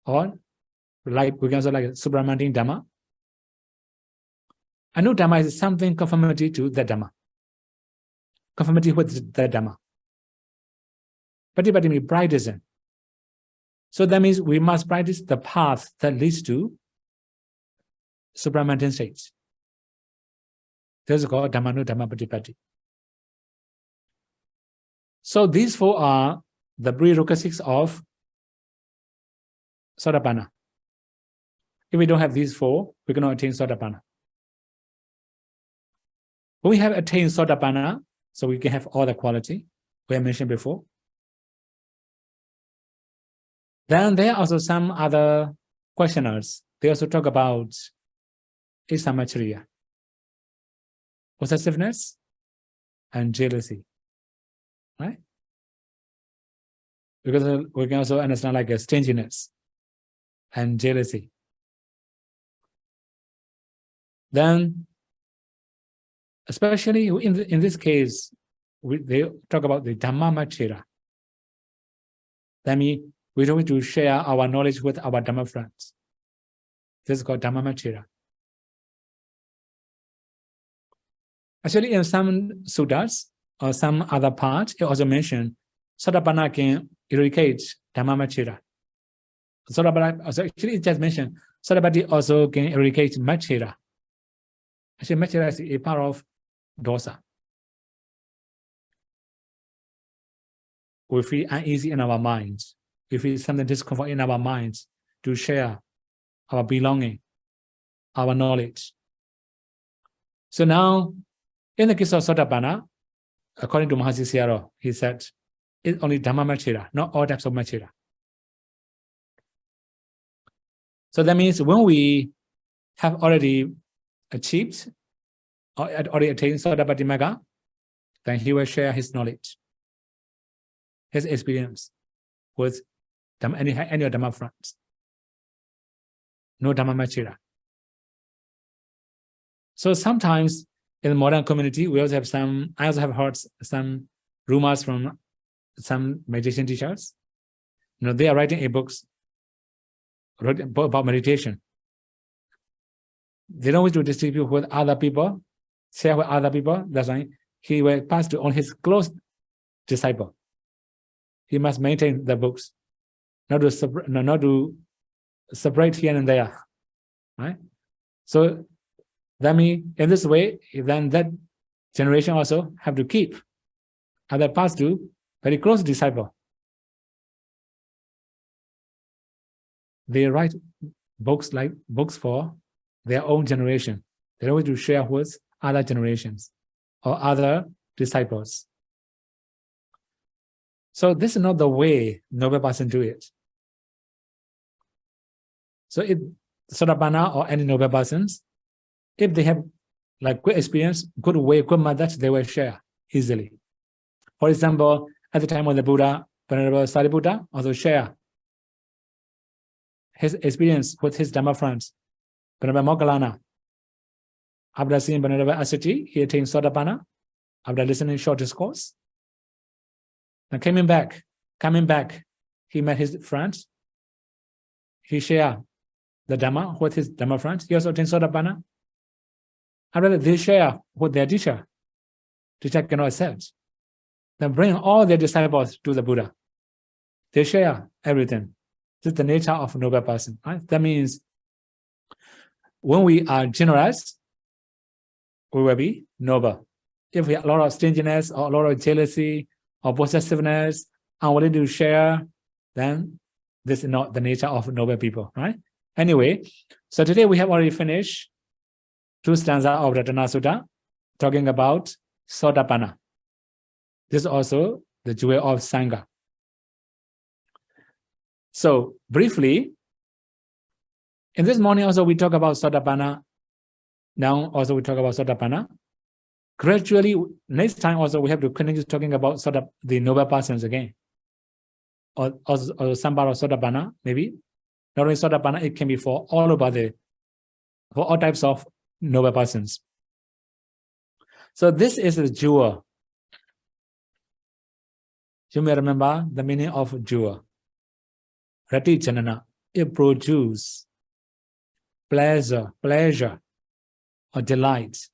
Or like we can say like Subramanian Dhamma. Anu Dhamma is something conformity to the Dhamma. Conformity with the Dhamma. Patipatti means practicing. So that means we must practice the path that leads to Subramanian states. This is called Dhammanu Dhamma Patipatti. So these four are the prerequisites of Sotapanna. If we don't have these four, we cannot attain Sotapanna. When we have attained Sotapanna, so we can have all the quality we have mentioned before. Then there are also some other questioners. They also talk about Isamachariya, possessiveness, and jealousy. Right? Because we can also understand like a stinginess and jealousy. Then, especially in this case, they talk about the Dhammamachira. That means we don't need to share our knowledge with our Dhamma friends. This is called Dhammamachira. Actually, in some suttas or some other parts, it also mentioned Sotapanna can eradicate Dhammamachira. Sotapanna also actually it just mentioned Sotapanna also can eradicate Machira. Actually, Machira is a part of dosa. We feel uneasy in our minds. We feel something discomfort in our minds to share our belonging, our knowledge. So now, in the case of Sotapanna, according to Mahasi Sayadaw, he said, it's only Dhammamachira, not all types of Machira. So that means when we have already achieved or already attained Sotapanna Magga, then he will share his knowledge, his experience with any of Dhamma friends. No Dhammamachira. So sometimes in the modern community, we also have I also have heard some rumors from some meditation teachers. They are writing books about meditation. They don't wish to distribute with other people, share with other people. That's why he will pass to only his close disciple. He must maintain the books, not to separate here and there, right? So that means in this way, then that generation also have to keep, and that pass to very close disciple. They write books for their own generation. They don't want to share with other generations or other disciples. So this is not the way noble person do it. So if Sotapanna or any noble persons, if they have like good experience, good way, good methods, they will share easily. For example, at the time of the Buddha, Venerable Sariputta also share his experience with his Dhamma friends. Venerable Moggallana, after seeing Venerable Assaji, he attained Sotapanna after listening short discourse. And coming back, he met his friends. he share the Dhamma with his Dhamma friends. He also attains Sotapanna. After they share with their teacher. Teacher cannot accept. Then bring all their disciples to the Buddha. They share everything. This is the nature of a noble person. Right? That means when we are generous, we will be noble. If we have a lot of stinginess or a lot of jealousy or possessiveness, unwilling to share, then this is not the nature of noble people, right? Anyway, so today we have already finished 2 stanzas of Ratanasutta talking about Sotapanna. This is also the jewel of Sangha. So briefly, in this morning also we talk about Sotapanna. Now also we talk about Sotapanna. Gradually, next time also we have to continue talking about the noble persons again. Or some part of Sotapanna, maybe. Not only Sotapanna, it can be for all types of noble persons. So this is the jewel. You may remember the meaning of jewel. Rati Janana, it produces pleasure, or delight.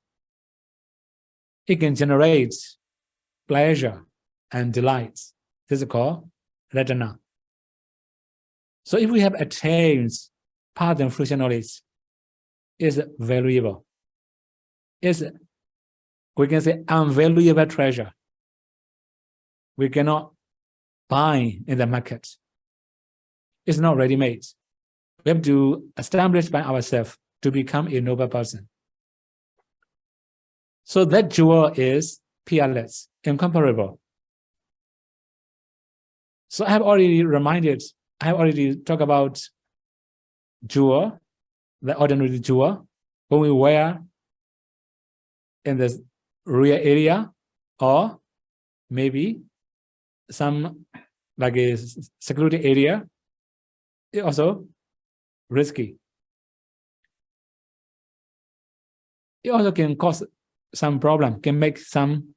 It can generate pleasure and delight. This is called Ratana. So if we have attained path and fruition knowledge, it's valuable. It's, we can say, unvaluable treasure. We cannot buy in the market. It's not ready-made. We have to establish by ourselves to become a noble person. So that jewel is peerless, incomparable. So I have already talked about jewel, the ordinary jewel, when we wear in the rear area, or maybe some like a secluded area. It's also risky. It also can cause some problem, can make some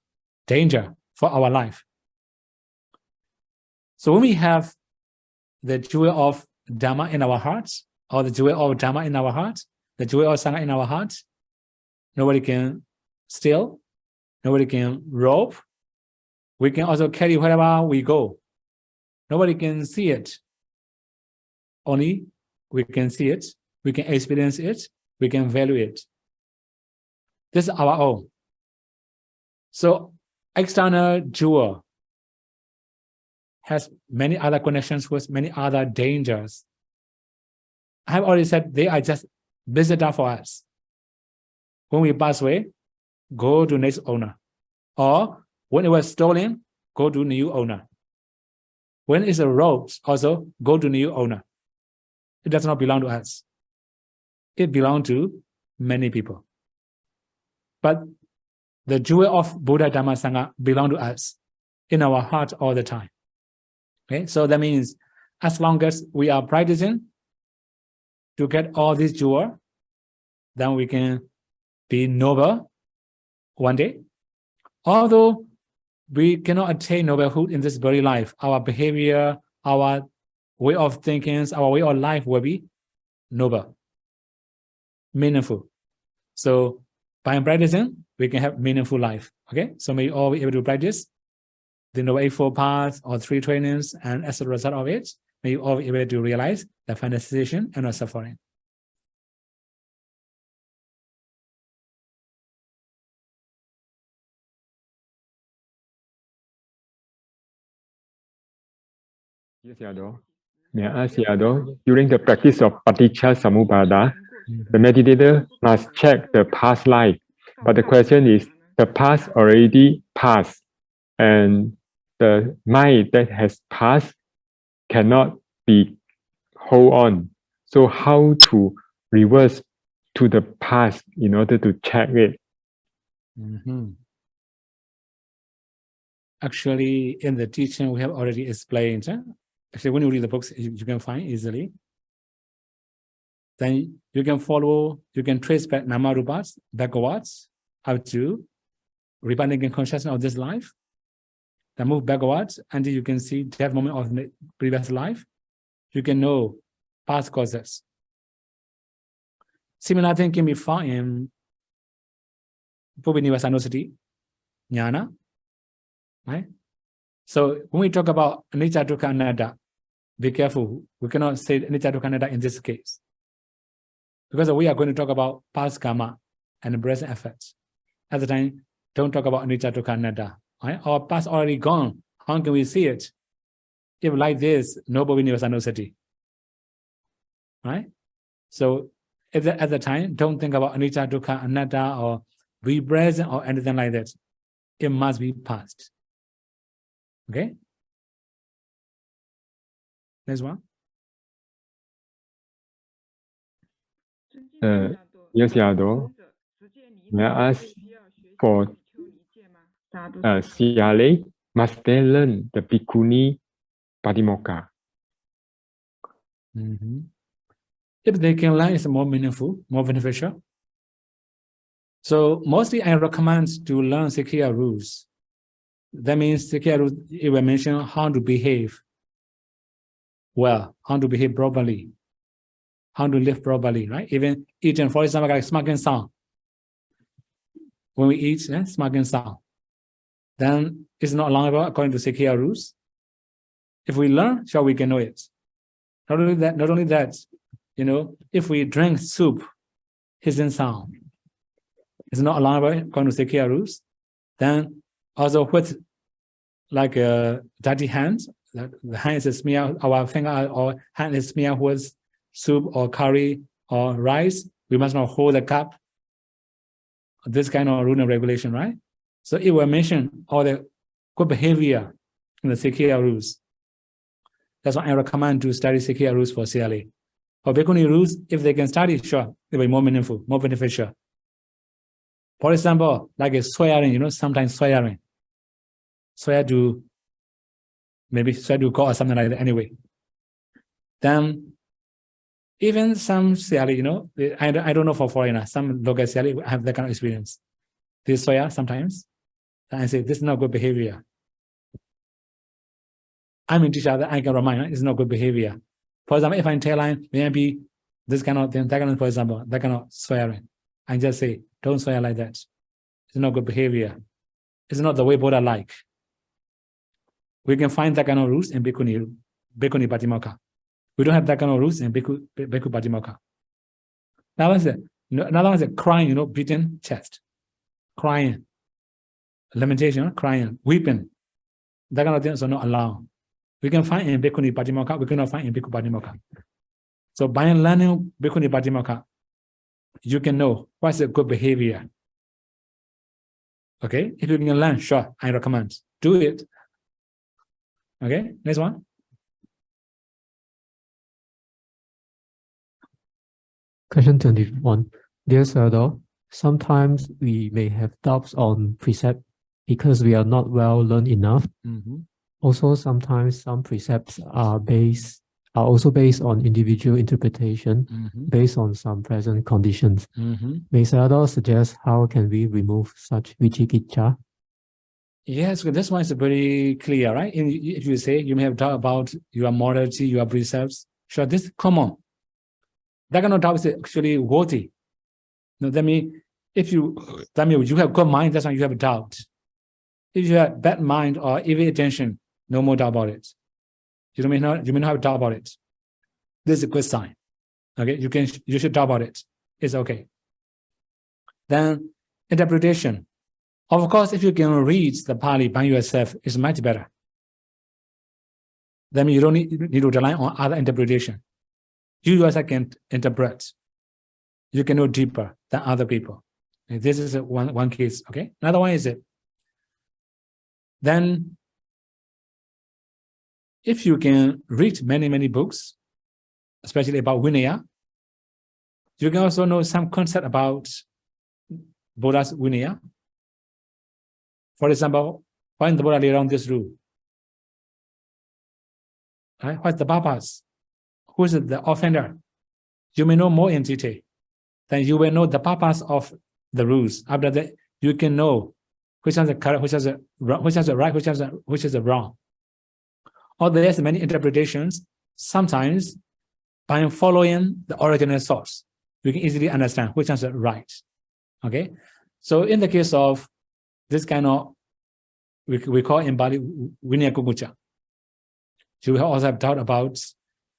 danger for our life. So when we have the jewel of Dhamma in our hearts, or the jewel of Dhamma in our hearts, the jewel of Sangha in our hearts, nobody can steal, nobody can rob. We can also carry wherever we go. Nobody can see it. Only we can see it, we can experience it, we can value it. This is our own. So external jewel has many other connections with many other dangers. I have already said they are just visitor for us. When we pass away, go to next owner. Or when it was stolen, go to new owner. When it's a robbed, also go to new owner. It does not belong to us. It belongs to many people. But the jewel of Buddha, Dhamma, Sangha belong to us in our heart all the time. Okay, so that means as long as we are practicing to get all these jewel, then we can be noble one day. Although we cannot attain noblehood in this very life, our behavior, our way of thinking, our way of life will be noble, meaningful. So by practicing, we can have meaningful life. Okay, so may you all be able to practice the Noble Eightfold Path or 3 trainings, and as a result of it, may you all be able to realize the final cessation and not suffering. Yes, Yado. May I ask Yado, during the practice of Paticca Samuppada, the meditator must check the past life. But the question is, the past already passed, and the mind that has passed cannot be hold on. So how to reverse to the past in order to check it? Actually, in the teaching, we have already explained. Actually, when you read the books, you can find easily. Then you can follow, you can trace back Nama Rupas backwards up to rebinding consciousness of this life. Then move backwards until you can see that moment of the previous life. You can know past causes. Similar thing can be found in Pubinivasanusati, Jnana, right? So when we talk about anicca dukkha anatta, be careful. We cannot say anicca dukkha anatta in this case, because we are going to talk about past karma and present effects. At the time, don't talk about anicca dukkha anatta. Right? Our past already gone. How can we see it? If like this, no Pubinivasanusati, right? So at the time, don't think about anicca dukkha anatta or be present or anything like that. It must be past. Okay? Next one. Yes, Yado. May I ask for Siale, must they learn the Bhikkhuni Patimokkha? If they can learn, it's more meaningful, more beneficial. So mostly I recommend to learn Sikhiya rules. That means Sikhiya rules, it will mention how to behave well, how to behave properly, how to live properly, right? Even eating, for example, like smoking sound. When we eat, smoking sound, then it's not allowable according to Sikhiya rules. If we learn, sure, we can know it. Not only that, you know, if we drink soup, hissing sound, it's not allowable according to Sikhiya rules. Then also with like dirty hands, the hand is smeared, our finger or hand is smeared with soup or curry or rice, we must not hold the cup. This kind of rule and regulation, right? So it will mention all the good behavior in the Sikhiya rules. That's why I recommend to study Sikhiya rules for CLA. For Bhikkhuni rules, if they can study, sure, it will be more meaningful, more beneficial. For example, like a swearing, you know, sometimes swearing. Swear to, maybe swear to God or something like that anyway. Then, even some CLA, you know, I don't know for foreigners, some local CLA have that kind of experience. They swear sometimes, and I say, this is not good behavior. I'm in teacher that I can remind, it's not good behavior. For example, if I'm telling maybe this kind of thing, that kind of, for example, that kind of swearing, I just say, don't swear like that. It's not good behavior. It's not the way Buddha like. We can find that kind of rules in Bhikkhuni Patimokkha. We don't have that kind of rules in Bhikkhu Patimokkha. Another one is crying, you know, beating chest, crying, lamentation, crying, weeping. That kind of things are not allowed. We can find in Bhikkhuni Patimokkha, we cannot find in Bhikkhu Patimokkha. So by learning Bhikkhuni Patimokkha, you can know what's a good behavior. Okay, if you can learn, sure, I recommend. Do it. Okay, next one. Question 21. Dear Sado, sometimes we may have doubts on precept because we are not well learned enough. Also, sometimes some precepts are also based on individual interpretation based on some present conditions. May Sayadaw suggest how can we remove such vicikiccha? Yes, this one is very clear, right? If you say you may have doubt about your morality, your precepts, sure, this is common. That kind of doubt is actually worthy. No, that means you have good mind, that's why you have a doubt. If you have bad mind or evil intention, no more doubt about it. You may not have doubt about it. This is a good sign. Okay, you should doubt about it. It's okay. Then interpretation. Of course, if you can read the Pali by yourself, it's much better. Then you don't need to rely on other interpretation. You yourself can interpret. You can know deeper than other people. And this is one case. Okay. Another one is it. Then, if you can read many books, especially about Vinaya, you can also know some concept about Buddha's Vinaya. For example, when the Buddha laid down this rule, right? What's the purpose? Who is the offender? You may know more in detail. Then you will know the purpose of the rules. After that, you can know which is the correct, which is the right, which is the wrong. Or there's many interpretations. Sometimes by following the original source, we can easily understand which ones are right. Okay, so in the case of this kind of, we call in Bali Vinaya Kukucha. You will also have doubt about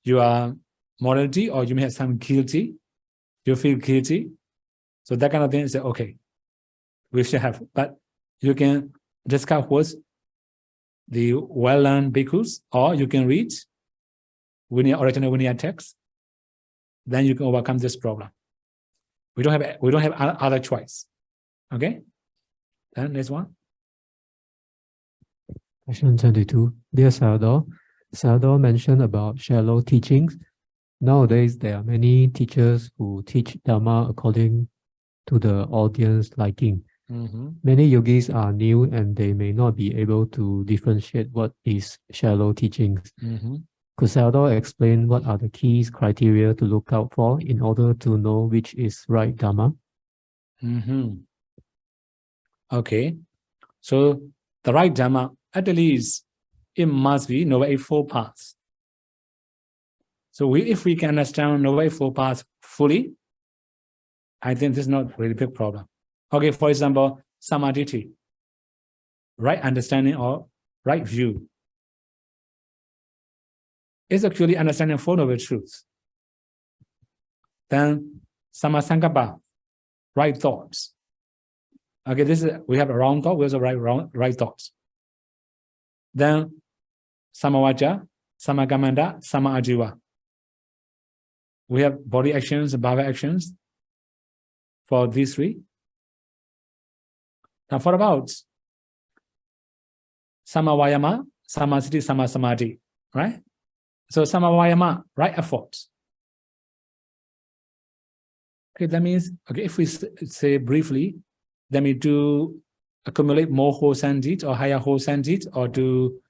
your morality, or you may have some guilty. You feel guilty. So that kind of thing is okay. We should have, but you can discuss with the well-learned bhikkhus, or you can read original Vinaya text. Then you can overcome this problem. We don't have other choice. Okay. Then next one. Question 22. Dear Sayadaw mentioned about shallow teachings. Nowadays, there are many teachers who teach Dharma according to the audience liking. Many yogis are new and they may not be able to differentiate what is shallow teachings. Could Sayadaw explain what are the key criteria to look out for in order to know which is right Dharma? Okay. So the right Dharma, at least, it must be Noble Eightfold Paths. So if we can understand Noble Eightfold Paths fully, I think this is not really a big problem. Okay, for example, Samadhi, right understanding or right view, is actually understanding Four Noble Truths. Then Sammasankappa, right thoughts. Okay, we have a wrong thought, we also right thoughts. Then Samavacha, Samagamanda, Samaajiva. We have body actions and bhava actions for these three. Now for about Samavayama, Samasati, Samasamadhi, right? So Samavayama, right efforts. Okay, that means, okay, if we say briefly, then we do accumulate more wholesome deeds or higher wholesome deeds, or to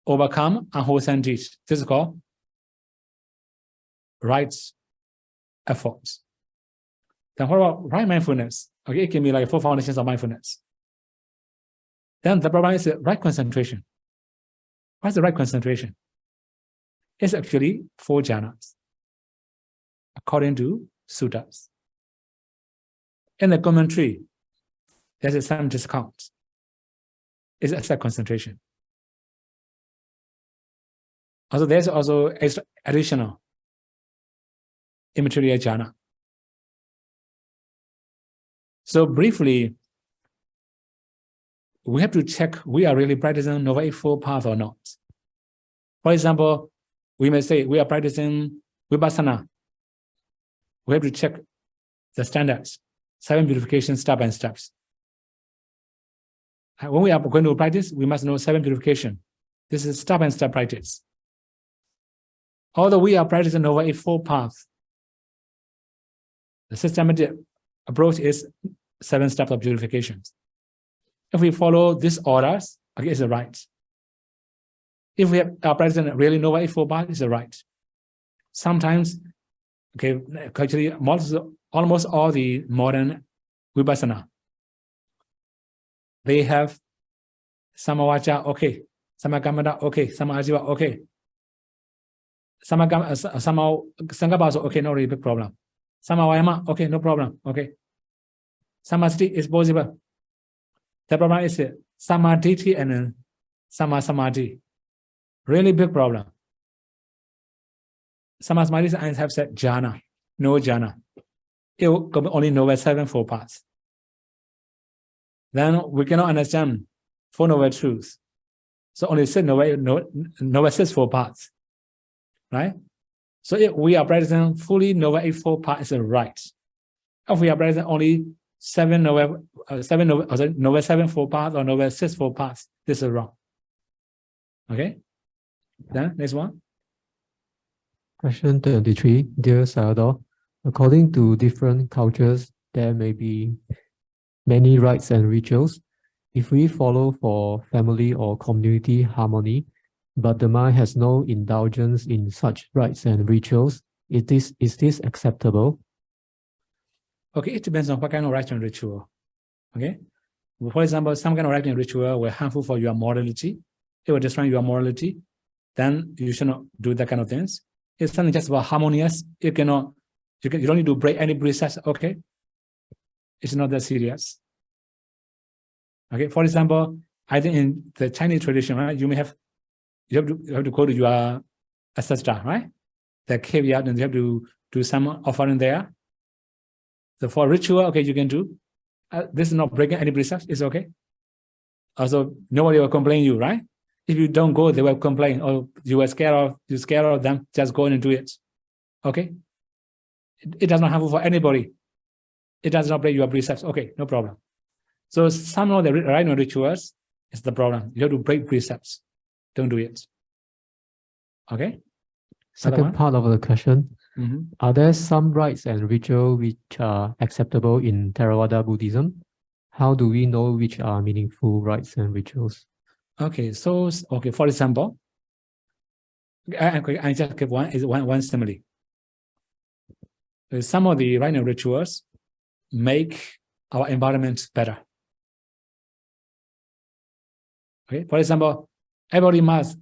overcome unwholesome deeds. This is called right efforts. Then what about right mindfulness? Okay, it can be like 4 foundations of mindfulness. Then the problem is the right concentration. What's the right concentration? It's actually 4 jhanas, according to suttas. In the commentary, there's some discount. It's a concentration. Also, there's also extra additional immaterial jhana. So briefly, we have to check we are really practicing Noble Eightfold Path or not. For example, we may say we are practicing Vipassana. We have to check the standards, 7 purification step and steps. When we are going to practice, we must know 7 purification. This is step and step practice. Although we are practicing Noble Eightfold Path, the systematic approach is 7 steps of purifications. If we follow these orders, okay, it's the right. If we are practicing really Noble Eightfold Path, it's the right. Sometimes, okay, actually almost all the modern Vipassana, they have Samavacha, okay, Samagamada, okay, Samaajiva, okay. Sankappa, okay, no really big problem. Samavayama, okay, no problem, okay. Samasati is possible. The problem is Samadhi and Samasamadhi. Really big problem. Samasamadhi have said jhana, no jhana. It will only know 7 Four Paths. Then we cannot understand 4 Noble Truths. So only 6 Four Paths. Right? So if we are practicing fully Noble Eightfold Path, is right. If we are practicing only 7 Four Paths or Noble 6 Four Paths, this is wrong. Okay? Then next one. Question 23. Dear Sayadaw, according to different cultures, there may be many rites and rituals. If we follow for family or community harmony, but the mind has no indulgence in such rites and rituals, is this acceptable? Okay, it depends on what kind of rite and ritual. Okay? For example, some kind of rite and ritual were harmful for your morality. It will destroy your morality. Then you should not do that kind of things. It's something just about harmonious. You don't need to break any precepts. Okay, it's not that serious. Okay, for example, I think in the Chinese tradition, right, you have to go to your ancestor, right? The caveat, and you have to do some offering there. So for ritual, okay, you can do. This is not breaking any precepts. It's okay. Also, nobody will complain you, right? If you don't go, they will complain. Oh, you're scared of them. Just go in and do it. Okay. It does not harmful for anybody. It does not break your precepts. Okay, no problem. So some of the ritual rituals is the problem. You have to break precepts. Don't do it. Okay. Second part of the question. Mm-hmm. Are there some rites and rituals which are acceptable in Theravada Buddhism? How do we know which are meaningful rites and rituals? Okay, so for example, I just give one simile. Some of the rite and rituals make our environment better. Okay, for example, everybody must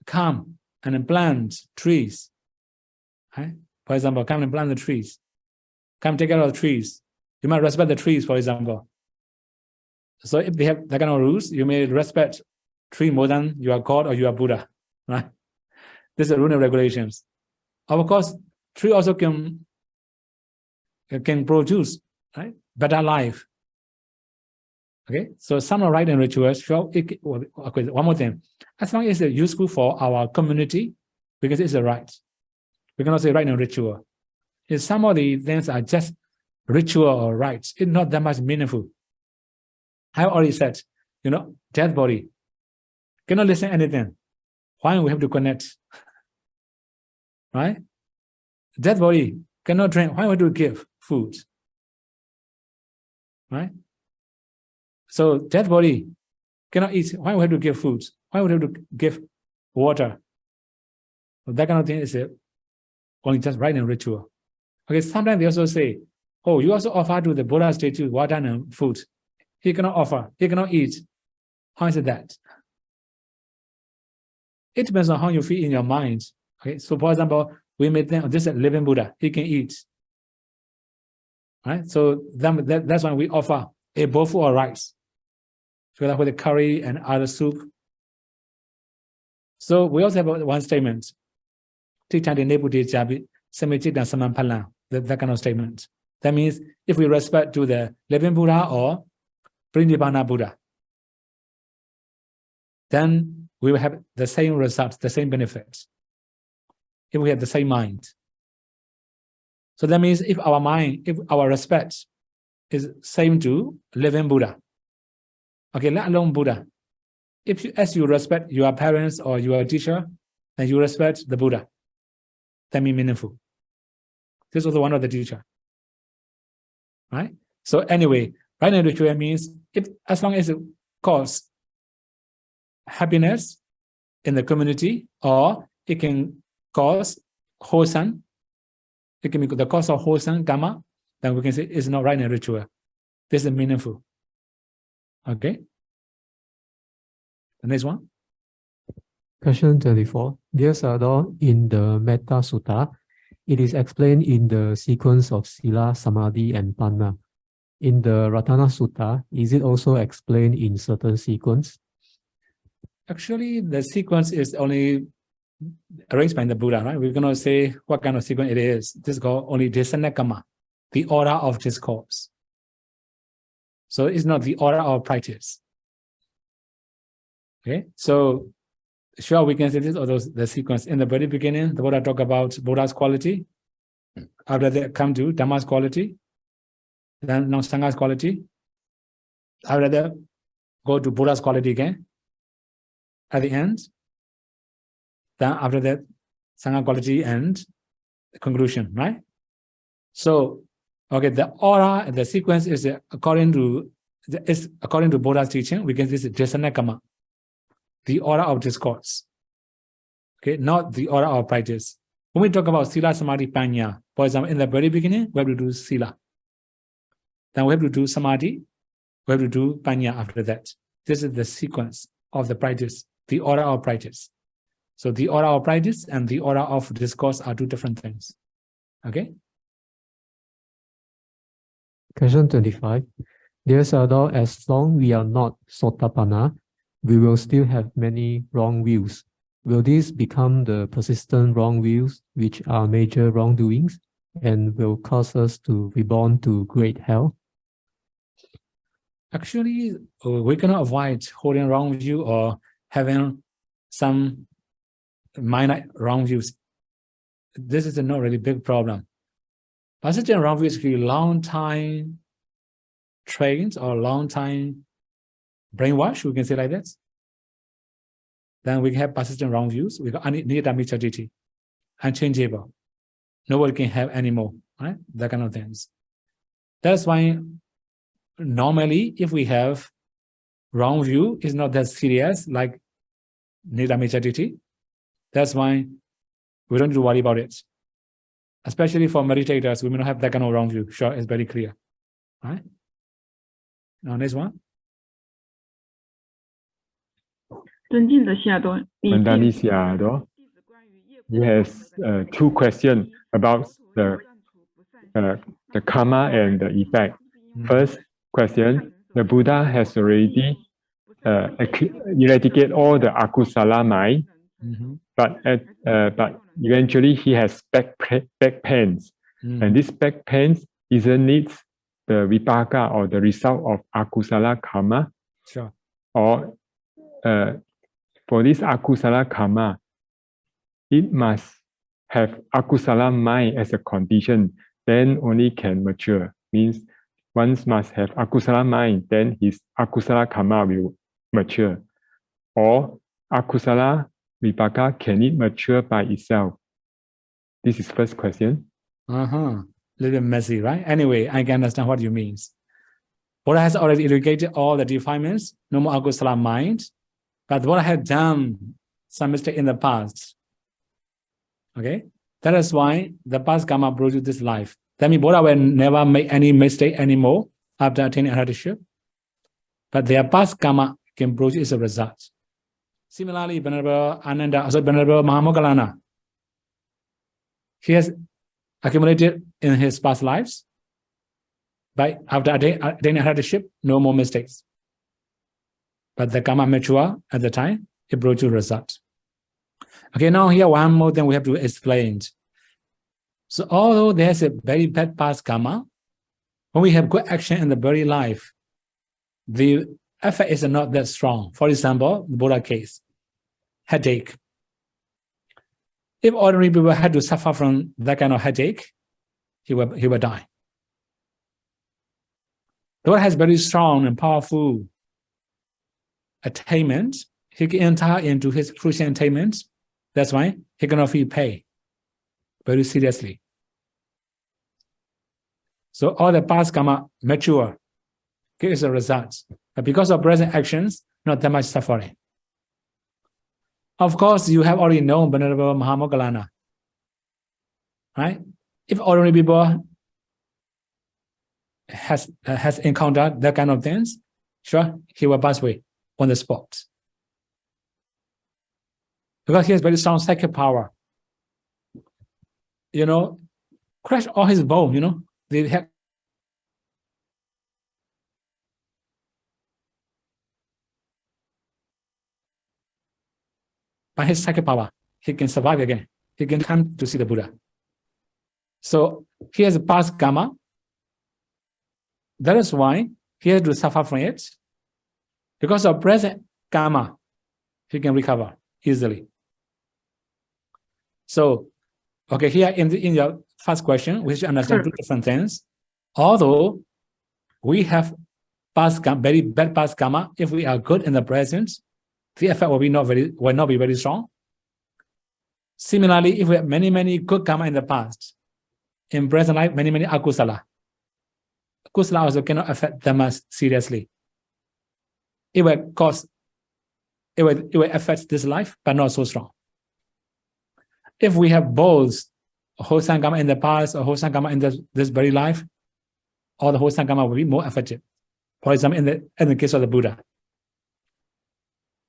come and plant trees. Right? For example, come and plant the trees. Come take care of the trees. You must respect the trees, for example. So if they have that kind of rules, you may respect tree more than you are God or you are Buddha. Right? This is rule and regulations. Of course, tree also can produce, right, better life. Okay, so some rite and rituals show it. Okay, one more thing. As long as it's useful for our community, because it's a right. We cannot say rite and ritual. If some of the things are just ritual or rites, it's not that much meaningful. I already said, dead body cannot listen to anything. Why we have to connect? Right? Dead body cannot drink. Why we have to give food? Right? So dead body cannot eat. Why we have to give food? Why we have to give water? So that kind of thing is only just rite and ritual. Okay, sometimes they also say, oh, you also offer to the Buddha statue water and food. He cannot offer. He cannot eat. How is it that? It depends on how you feel in your mind. Okay, so for example, we may think, oh, this is a living Buddha. He can eat. Right? So that's why we offer a bowl full of rice, together with the curry and other soup. So we also have one statement. That kind of statement. That means if we respect to the living Buddha or Prinibbana Buddha, then we will have the same results, the same benefits, if we have the same mind. So that means if our respect is same to living Buddha, okay, let alone Buddha. As you respect your parents or your teacher, then you respect the Buddha. That means meaningful. This was one of the teacher. Right? So anyway, rite and ritual means as long as it causes happiness in the community, or it can cause wholesome, it can be the cause of wholesome karma, then we can say it's not rite and ritual. This is meaningful. Okay. The next one. Question 24. Dear Sayadaw, in the Metta Sutta, it is explained in the sequence of Sila, Samadhi, and Panna. In the Ratanasutta, is it also explained in certain sequence? Actually, the sequence is only arranged by the Buddha, right? We're going to say what kind of sequence it is. This is called only Desanakama, the order of discourse. So it's not the order of practice. Okay, so sure, we can say this, although the sequence in the very beginning, the Buddha talk about Buddha's quality. After that, come to Dhamma's quality. Then now Sangha's quality. After that, go to Buddha's quality again. At the end, then after that, Sangha quality and the conclusion, right? So, okay, the order, the sequence is according to Buddha's teaching. We can say this is Desanakama, the order of discourse. Okay, not the order of practice. When we talk about Sila, Samadhi, Panya, for example, in the very beginning, we have to do Sila. Then we have to do Samadhi. We have to do Panya after that. This is the sequence of the practice, the order of practice. So the order of practice and the order of discourse are two different things. Okay. Question 25. Dear Sayadaw, as long we are not Sotapanna, we will still have many wrong views. Will this become the persistent wrong views, which are major wrongdoings, and will cause us to reborn to great hell? Actually, we cannot avoid holding wrong view or having some minor wrong views. This is a not really big problem. Persistent wrong views is long time trained or long time brainwash, we can say like that. Then we have persistent wrong views. We got nidamichariti, unchangeable. Nobody can have anymore, right? That kind of things. That's why normally if we have wrong view, it's not that serious like nidamichariti. That's why we don't need to worry about it. Especially for meditators, we may not have that kind of wrong view. Sure, it's very clear. Right? Now, next one. 尊敬的夏多，你 Mandani Sayadaw, he has two questions about the karma and the effect. First question, the Buddha has already eradicated all the akusala mind, but eventually he has back pains, and this back pains isn't it the vipaka or the result of akusala karma, Sure. or for this akusala karma, it must have akusala mind as a condition, then only can mature. Means one must have akusala mind, then his akusala karma will mature. Or akusala vipaka, can it mature by itself? This is first question. A little bit messy, right? Anyway, I can understand what you mean. Buddha has already eradicated all the defilements, no more akusala mind, but Buddha had done some mistake in the past. Okay? That is why the past karma brought you this life. That means Buddha will never make any mistake anymore after attaining arhatship. But their past karma can bring you as a result. Similarly, Venerable Mahamoggallana, he has accumulated in his past lives, but after attaining arhatship, no more mistakes. But the karma mature at the time, it brought you a result. Okay, now here one more thing we have to explain. So although there's a very bad past karma, when we have good action in the very life, the effect is not that strong. For example, the Buddha case, headache. If ordinary people had to suffer from that kind of headache, he will die. The Buddha has very strong and powerful attainment. He can enter into his crucial attainment. That's why he cannot feel pain very seriously. So all the past karma mature, gives a result. But because of present actions, not that much suffering. Of course, you have already known Venerable Mahamoggallana, right? If ordinary people has encountered that kind of things, sure, he will pass away on the spot. Because he has very strong psychic power. Crush all his bone, they have by his psychic power, he can survive again. He can come to see the Buddha. So he has a past karma. That is why he has to suffer from it. Because of present karma, he can recover easily. So, okay, here in your first question, we should understand two different things. Although we have past karma, very bad past karma, if we are good in the present, the effect will not be very strong. Similarly, if we have many good karma in the past, in present life, many akusala. Akusala also cannot affect them as seriously. It will affect this life, but not so strong. If we have both wholesome karma in the past or wholesome karma in this very life, all the wholesome karma will be more effective. For example, in the case of the Buddha,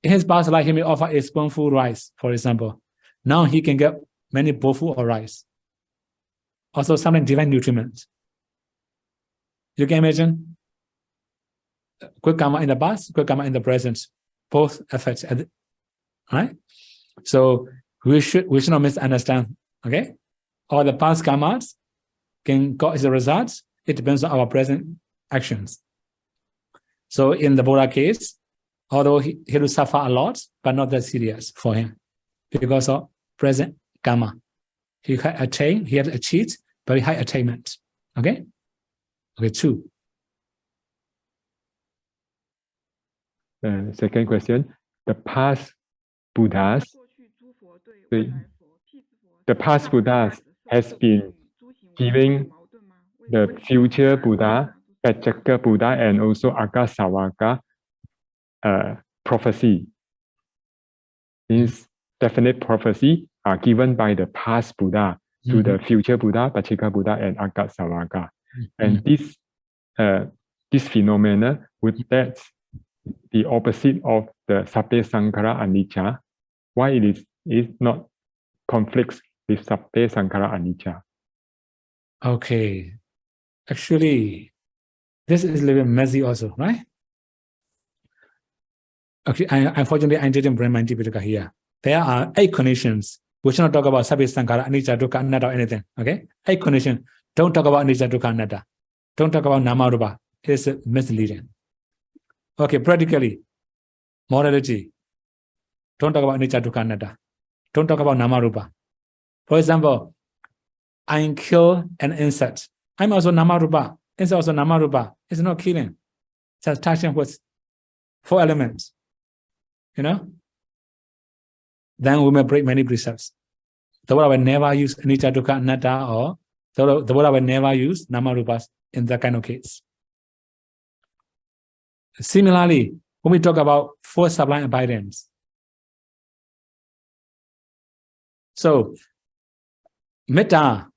in his past life, he may offer a spoonful rice, for example, Now he can get many bofu or rice. Also, sometimes divine nutriment. You can imagine good karma in the past, good karma in the present, both effects. Right? So we should not misunderstand. Okay, all the past karmas can cause the results. It depends on our present actions. So in the Buddha case, although he will suffer a lot, but not that serious for him because of present karma. He had achieved very high attainment. Okay? Okay, 2. The second question, the past Buddhas has been giving the future Buddha, Pacceka Buddha, and also Agasavaka prophecy. Means definite prophecy are given by the past Buddha to the future Buddha, Pacceka Buddha, and Agasavaka. And this phenomena would that the opposite of the Sabbe Sankhara Anicca, why it is not conflicts with Sabbe Sankhara Anicca. Okay. Actually, this is a little bit messy also, right? Okay, unfortunately, I didn't bring my Tipitaka here. There are 8 conditions. We should not talk about Sabbe Sankhara, Anicca, Dukkha, Anatta, or anything. Okay? 8 conditions. Don't talk about Anicca, Dukkha, Anatta. Don't talk about Nama Rupa. It is misleading. Okay, practically, morality. Don't talk about Anicca, Dukkha, Anatta. Don't talk about Nama Rupa. For example, I kill an insect. I'm also Nama Rupa. Insect also Nama Rupa. It's not killing. It's touching with 4 elements. You know? Then we may break many precepts. The Buddha will never use Anicca, Dukkha, Anatta, or the Buddha will never use Nama Rupas in that kind of case. Similarly, when we talk about 4 sublime abidance, so metta,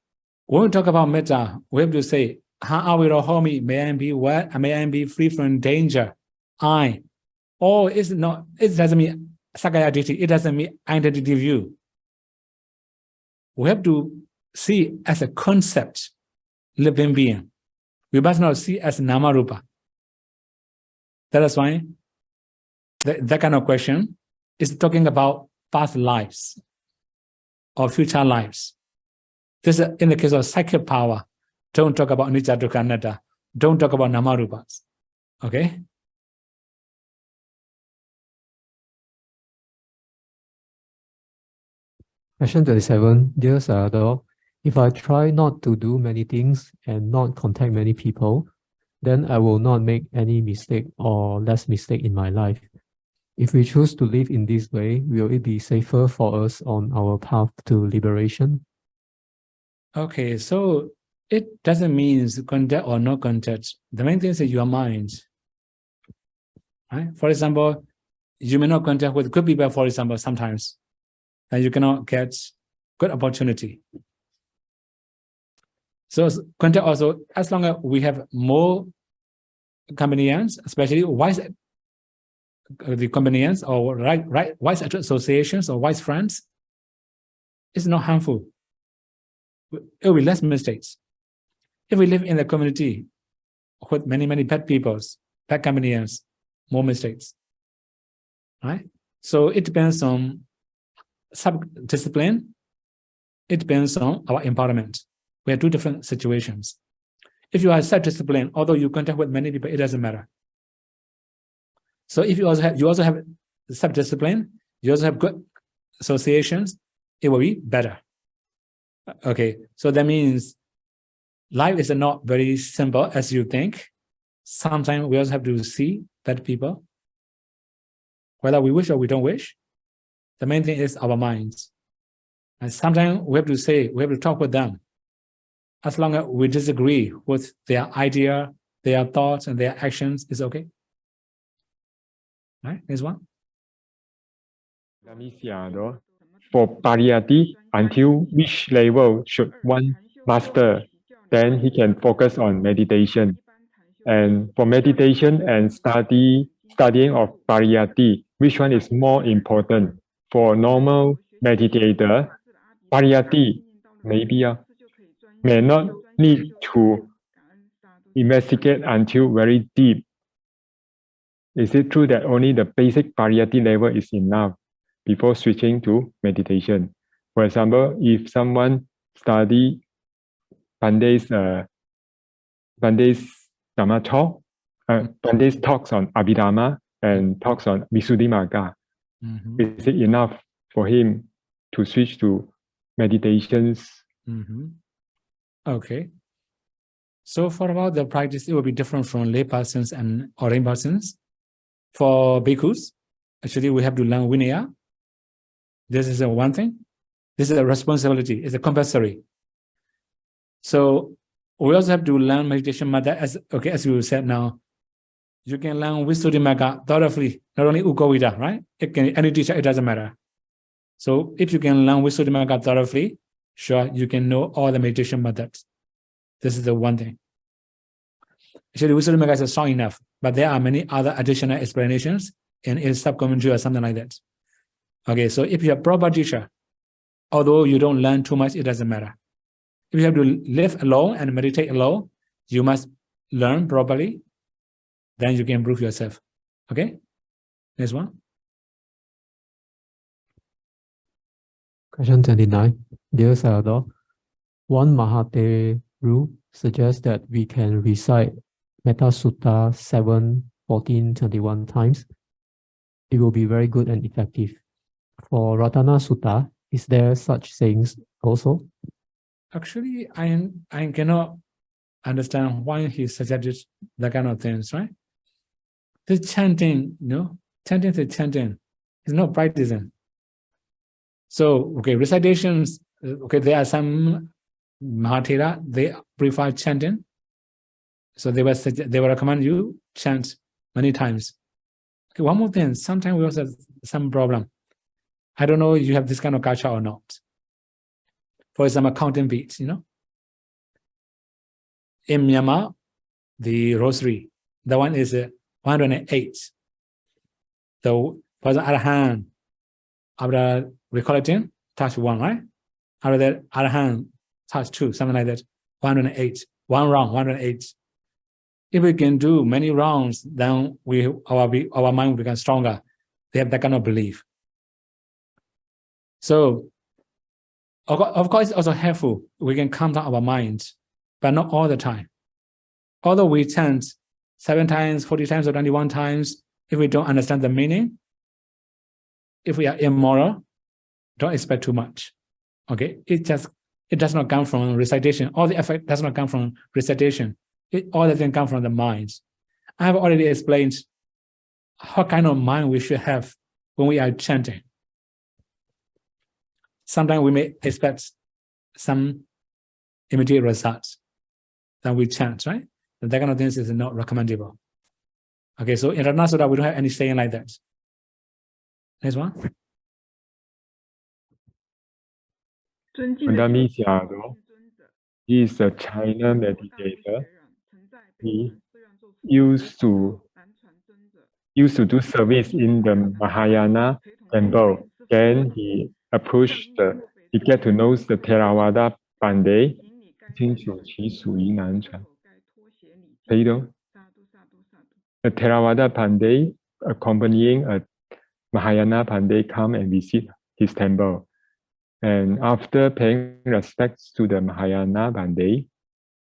when we talk about metta, we have to say, homi, may I be free from danger. Or it's not, it doesn't mean Sakaya Ditti, it doesn't mean identity view. We have to see as a concept, living being. We must not see as Nama Rupa. That is why that kind of question is talking about past lives or future lives. This is in the case of psychic power. Don't talk about Anicca, Dukkha, Anatta. Don't talk about Nama Rupas. Okay? Question 27. Dear Sayadaw, if I try not to do many things and not contact many people, then I will not make any mistake or less mistake in my life. If we choose to live in this way, will it be safer for us on our path to liberation? Okay, so it doesn't mean contact or no contact. The main thing is your mind. Right? For example, you may not contact with good people, for example, sometimes, and you cannot get good opportunity. So contact also, as long as we have more companions, especially wise the companions or wise associations or wise friends, it's not harmful. It will be less mistakes. If we live in a community with many bad peoples, bad companions, more mistakes. Right? So it depends on sub-discipline. It depends on our empowerment. We have 2 different situations. If you are self-disciplined, although you contact with many people, it doesn't matter. So if you also have self-discipline, you also have good associations, it will be better. Okay, so that means life is not very simple as you think. Sometimes we also have to see bad people, whether we wish or we don't wish. The main thing is our minds. And sometimes we have to talk with them. As long as we disagree with their idea, their thoughts, and their actions, is okay. Right? Next one. For pariyati, until which level should one master? Then he can focus on meditation. And for meditation and studying of pariyati, which one is more important? For normal meditator, pariyati may not need to investigate until very deep. Is it true that only the basic pariyati level is enough before switching to meditation? For example, if someone study Pandey's Dhamma talk, Pandey's talks on Abhidhamma and talks on Visuddhimagga, is it enough for him to switch to meditations? Okay. So for about the practice, it will be different from lay persons and ordained persons. For bhikkhus, actually we have to learn Vinaya. This is one thing. This is a responsibility. It's a compulsory. So we also have to learn meditation method as we said now. You can learn Visuddhimagga thoroughly, not only Kovida, right? It can any teacher, it doesn't matter. So if you can learn Visuddhimagga thoroughly, sure, you can know all the meditation methods. This is the one thing. Actually, Visuddhimagga is strong enough, but there are many other additional explanations in a sub-commentary or something like that. Okay, so if you have proper teacher, although you don't learn too much, it doesn't matter. If you have to live alone and meditate alone, you must learn properly, then you can improve yourself. Okay? Next one. Question 29. Dear Sayadaw, one Mahathir rule suggests that we can recite Metta Sutta 7, 14, 21 times. It will be very good and effective. For Ratanasutta, is there such sayings also? Actually, I cannot understand why he suggested that kind of things, right? The chanting, chanting to chanting is not practicing. So, okay, recitations, okay, there are some Mahathira, they prefer chanting. So they will recommend you chant many times. Okay, one more thing, sometimes we also have some problem. I don't know if you have this kind of culture or not. For example, counting beads, In Myanmar, the rosary, the one is 108. So, for example, other hand, after recollecting, touch 1, right? After that, other hand, touch 2, something like that. 108. One round, 108. If we can do many rounds, then our mind will become stronger. They have that kind of belief. So, of course, it's also helpful. We can calm down our minds, but not all the time. Although we chant 7 times, 40 times, or 21 times, if we don't understand the meaning, if we are immoral, don't expect too much. Okay, it does not come from recitation. All the effect does not come from recitation. All the things come from the minds. I have already explained what kind of mind we should have when we are chanting. Sometimes we may expect some immediate results. Then we chant, right? And that kind of things is not recommendable. Okay, so in Ratanasutta, we don't have any saying like that. Next one. Mandami Sayadaw, he is a China meditator. He used to do service in the Mahayana temple. Then he get to know the Theravada Pandey. 清楚其属于南传。可以的。A Theravada Pandey accompanying a Mahayana Pandey come and visit his temple. And after paying respects to the Mahayana Pandey,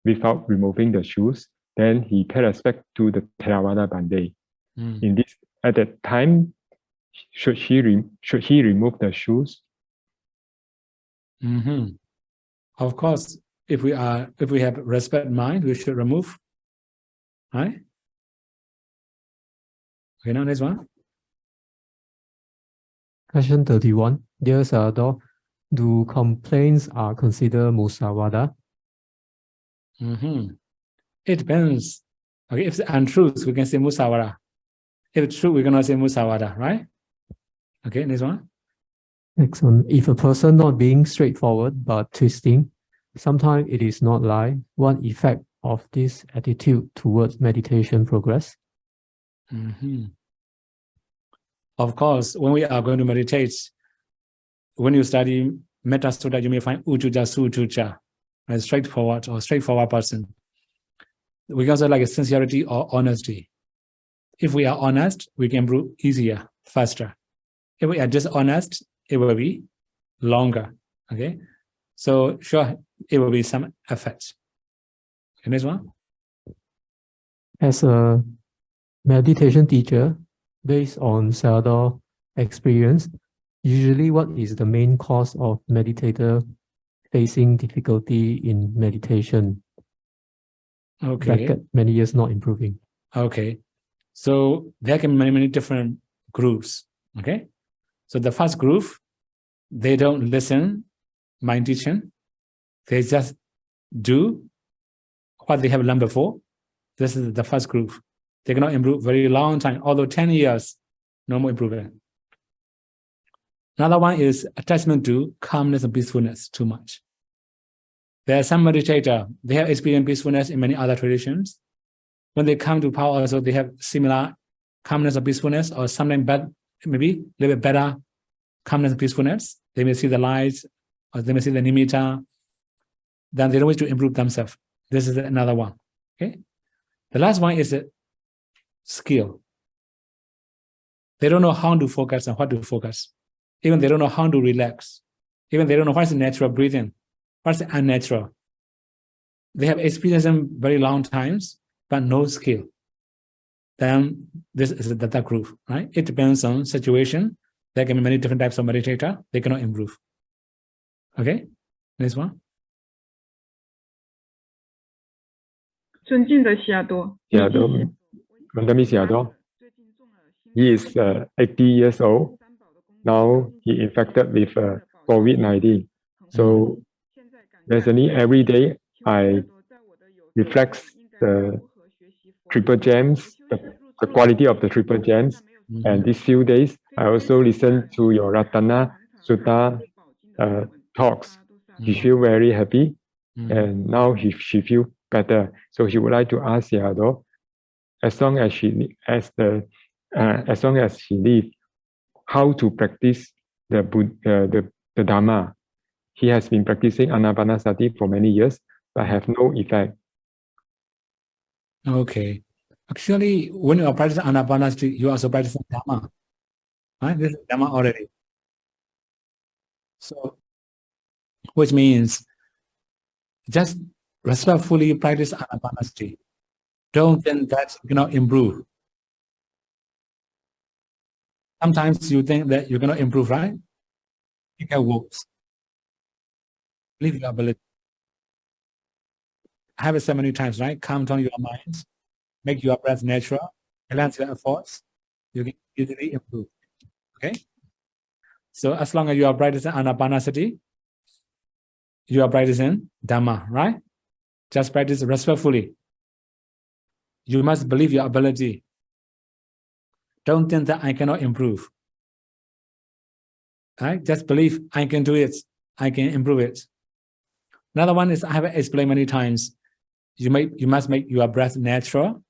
without removing the shoes, then he paid respect to the Theravada Pandey. At that time, should he remove the shoes? Of course, if we have respect mind, we should remove, right? Okay, now next one. Question 31. Dear Sayadaw, do complaints are considered musawada? It depends. Okay, if it's untruth, we can say musawada. If it's true, we cannot say musawada, right? Okay, next one. Next one. If a person not being straightforward but twisting, sometimes it is not lie. What effect of this attitude towards meditation progress? Of course, when we are going to meditate, when you study Ratanasutta, you may find ujuja, sujuja, a straightforward person. We also like a sincerity or honesty. If we are honest, we can improve easier, faster. If we are dishonest, it will be longer. Okay, so sure, it will be some effect. Okay, next one. As a meditation teacher, based on Sayadaw experience, usually what is the main cause of meditator facing difficulty in meditation? Okay. Bracket, many years not improving. Okay, so there can be many different groups. Okay, so the first group, they don't listen mind teaching, they just do what they have learned before. This is the first group. They cannot improve very long time, although 10 years, no more improvement. Another one is attachment to calmness and peacefulness too much. There are some meditator, they have experienced peacefulness in many other traditions. When they come to power also, they have similar calmness or peacefulness, or something bad, maybe a little bit better calmness and peacefulness. They may see the lights, or they may see the nimitta. Then they don't wish to improve themselves. This is another one. Okay. The last one is a skill. They don't know how to focus and what to focus. Even they don't know how to relax. Even they don't know what's the natural breathing, what's the unnatural. They have experienced them very long times, but no skill. Then this is the group, right? It depends on situation. There can be many different types of meditator. They cannot improve. Okay, next one. 尊敬的西亚多， Mandami Sayadaw, he is 80 years old. Now he infected with COVID-19. So basically every day I reflect the triple gems, the quality of the triple gems. And these few days, I also listen to your Ratanasutta talks. She feel very happy, and now she feel better. So she would like to ask Sayadaw, as long as she live, how to practice the Dharma. He has been practicing Anapanasati for many years, but have no effect. Okay. Actually, when you are practicing Anapanasati, you are also practicing Dhamma. Right? This is Dhamma already. So, which means just respectfully practice Anapanasati. Don't think that you cannot improve. Sometimes you think that you cannot improve, right? You can work. Believe your ability. I have it so many times, right? Calm down your mind, make your breath natural, balance your efforts, you can easily improve. Okay? So as long as you are practicing Anapanasati, you are practicing Dhamma, right? Just practice respectfully. You must believe your ability. Don't think that I cannot improve. Right? Just believe I can do it. I can improve it. Another one is I have explained many times. You must make your breath natural,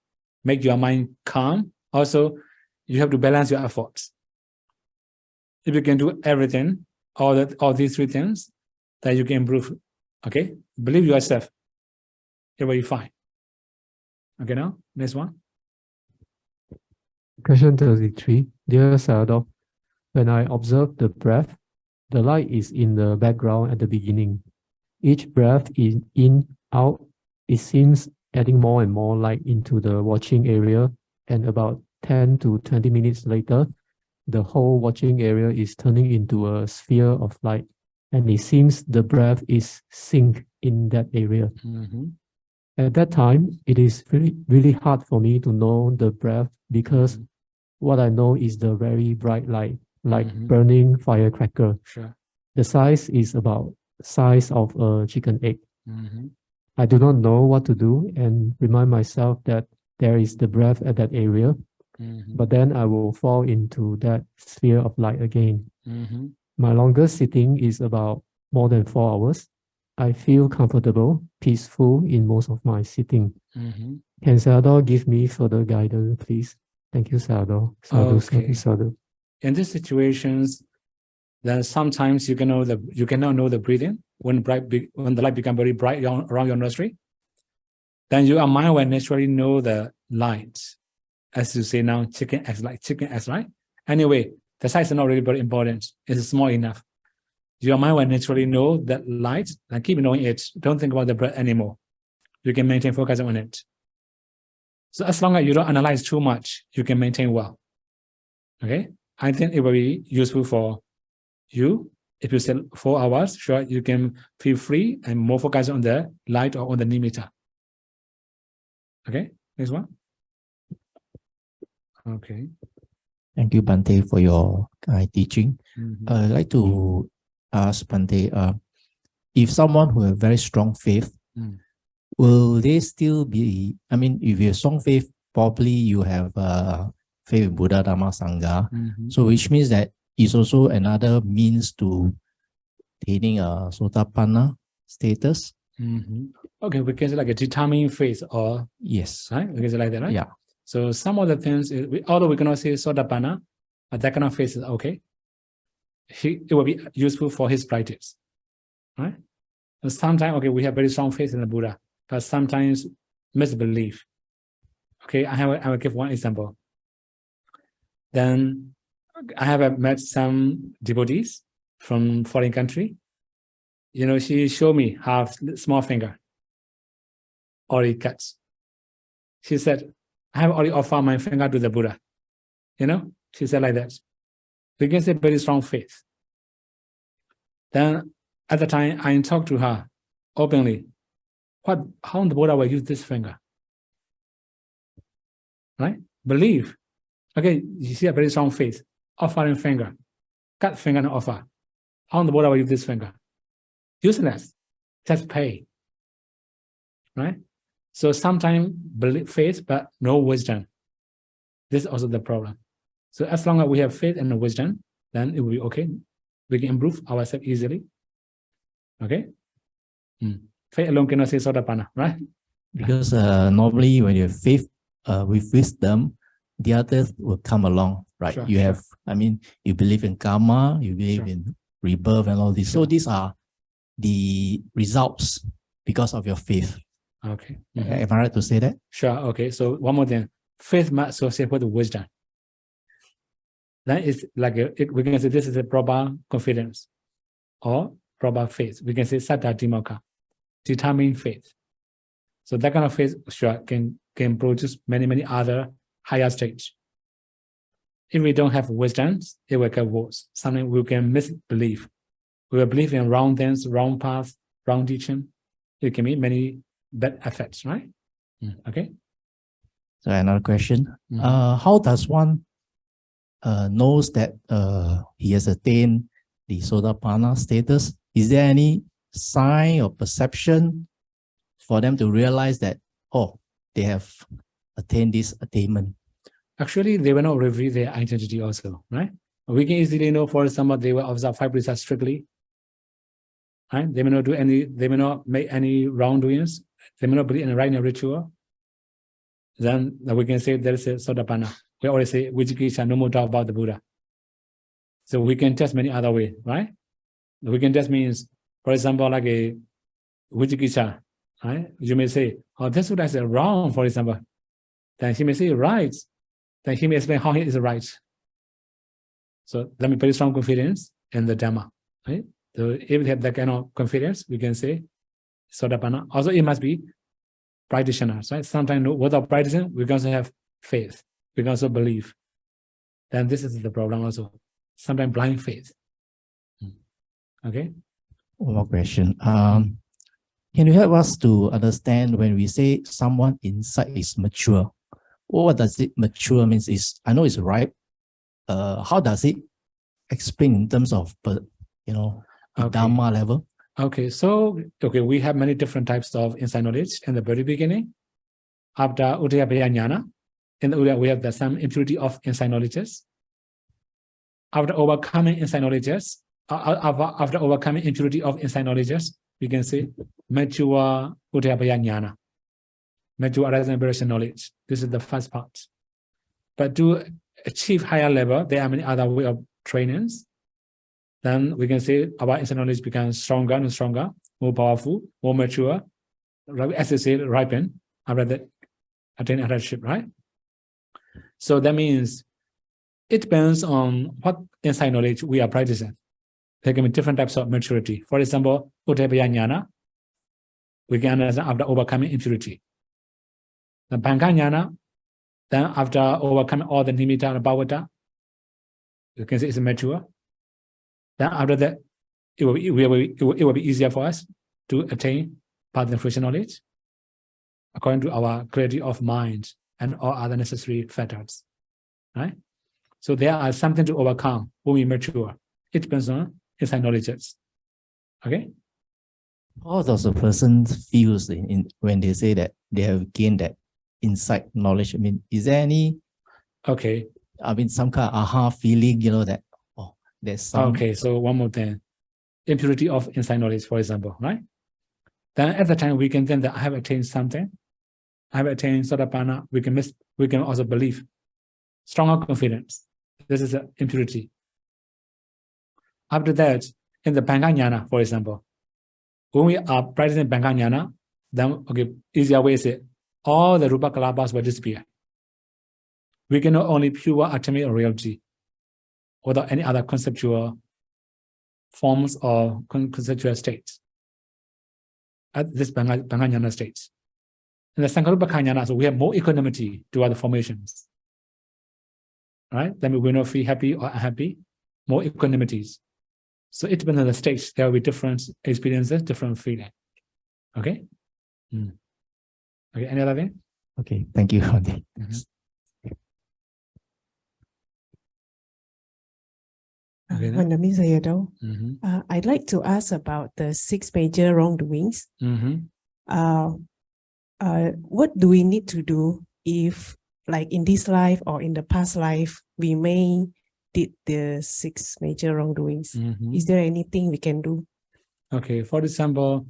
make your mind calm. Also, you have to balance your efforts. If you can do everything, all these three things, then you can improve. Okay? Believe yourself. It will be fine. Okay, now, next one. Question 33. Dear Sayadaw, when I observe the breath, the light is in the background at the beginning. Each breath in, out, it seems adding more and more light into the watching area, and about 10 to 20 minutes later, the whole watching area is turning into a sphere of light, and it seems the breath is synced in that area. At that time, it is really hard for me to know the breath because what I know is the very bright light, like burning firecracker. Sure. The size is about size of a chicken egg. I do not know what to do and remind myself that there is the breath at that area, but then I will fall into that sphere of light again. My longest sitting is about more than 4 hours. I feel comfortable, peaceful in most of my sitting. Can Sayadaw give me further guidance, please? Thank you, Sayadaw. Sadhu, Okay. sadhu, sadhu. In these situations, Then sometimes you cannot know the breathing when the light become very bright around your nostril. Then your mind will naturally know the light. As you say now, chicken eggs, right? Anyway, the size is not really very important. It's small enough. Your mind will naturally know that light and keep knowing it. Don't think about the breath anymore. You can maintain focus on it. So as long as you don't analyze too much, you can maintain well. Okay? I think it will be useful for you. If you say 4 hours, sure, you can feel free and more focus on the light or on the nimitta. Okay? Next one. Okay. Thank you, Bhante, for your teaching. I'd like to ask Bhante, if someone who has very strong faith, will they still be, I mean, if you have strong faith, probably you have faith in Buddha, Dhamma, Sangha. So which means that is also another means to attaining a Sotapanna status. Okay, we can say like a determined faith or yes, right? We can say like that, right? Yeah. So some of the things, although we cannot say Sotapanna, but that kind of faith is okay. It will be useful for his practice, right? And sometimes, okay, we have very strong faith in the Buddha, but sometimes misbelief. Okay, I will give one example. Then I have met some devotees from foreign country. You know, she showed me her small finger, already cut. She said, I have already offered my finger to the Buddha. You know, she said like that. We can say very strong faith. Then at the time, I talked to her openly. How the Buddha will use this finger? Right? Believe. Okay, you see a very strong faith. Offering finger. Cut finger and offer. How the Buddha will use this finger? Useless. Just pay. Right? So sometimes believe faith, but no wisdom. This is also the problem. So as long as we have faith and wisdom, then it will be okay. We can improve ourselves easily. Okay? Faith alone cannot say Sotapanna, right? Because normally when you have faith with wisdom, the others will come along, right? Sure, you have, I mean, you believe in karma, you believe in rebirth and all this. So these are the results because of your faith. Okay. Am I right to say that? Sure. Okay. So one more thing. Faith must associate with wisdom. Then it's like we can say this is a proper confidence or proper faith. We can say Saddha Dimokha, determined faith. So that kind of faith, sure, can produce many other higher stages. If we don't have wisdom, it will get worse. Something we can misbelieve. We will believe in wrong things, wrong path, wrong teaching. It can be many bad effects, right? Okay. So another question. How does one knows that he has attained the Sotapanna status? Is there any sign or perception for them to realize that, oh, they have attained this attainment? Actually, they will not reveal their identity also, right? We can easily know, for example, they will observe 5 precepts strictly. Right? They may not make any wrongdoings. They may not believe in a right ritual. Then we can say there is a Sotapanna. We always say Vijikisha, no more doubt about the Buddha. So we can test many other ways, right? We can test means, for example, like a Vijikisha, right? You may say, oh, this Buddha is wrong, for example. Then he may say right. Then he may explain how he is right. So let me very strong confidence in the Dhamma, right? So if we have that kind of confidence, we can say Sotapanna. Also, it must be practitioners, right? Sometimes without practicing, we can also have faith. We can also believe. Then this is the problem also. Sometimes blind faith. Okay? One more question. Can you help us to understand when we say someone inside is mature? What does it mature means? I know it's ripe. How does it explain in terms of, Dhamma level? Okay, so we have many different types of insight knowledge in the very beginning. After Udayabhaya Jnana, in the Udaya we have some impurity of insight knowledges. After overcoming insight knowledges, after overcoming impurity of insight knowledges, we can say mature Udayabhaya Jnana, mature arising aberration knowledge. This is the first part. But to achieve higher level, there are many other way of trainings. then we can say our inside knowledge becomes stronger and stronger, more powerful, more mature, as I say, ripen, after that attain arhatship, right? So that means it depends on what inside knowledge we are practicing. There can be different types of maturity. For example, Uddhaya Jnana, we can understand after overcoming impurity. The Bhanga Jnana, then after overcoming all the nimitta and bhavata, you can say it's mature. Then after that, it will be easier for us to attain path and fruition knowledge according to our clarity of mind and all other necessary factors, right? So there are something to overcome when we mature. It depends on inside knowledges. Okay? How does a person feels when they say that they have gained that insight knowledge? I mean, is there any? Okay. I mean, some kind of aha feeling, that there's some. Okay. So one more thing, impurity of inside knowledge, for example, right? Then at the time we can think that I have attained something. I have attained Sotapanna. We can also believe, stronger confidence. This is an impurity. After that, in the Bhanga Jnana, for example, when we are practicing Bhanga Jnana, then, okay, easier way is it, all the Rupa Kalabas will disappear. We can know only pure ultimate reality without any other conceptual forms or conceptual states at this Bhanga Jnana stage. In the Sankarupa Jnana, so we have more equanimity to other formations. Right? Then we will not feel happy or unhappy, more equanimities. So it depends on the stage. There will be different experiences, different feeling. Okay? Okay, any other thing? Okay, thank you. I'd like to ask about the 6 major wrongdoings. What do we need to do if, like in this life or in the past life, we may did the 6 major wrongdoings? Is there anything we can do? Okay, for example,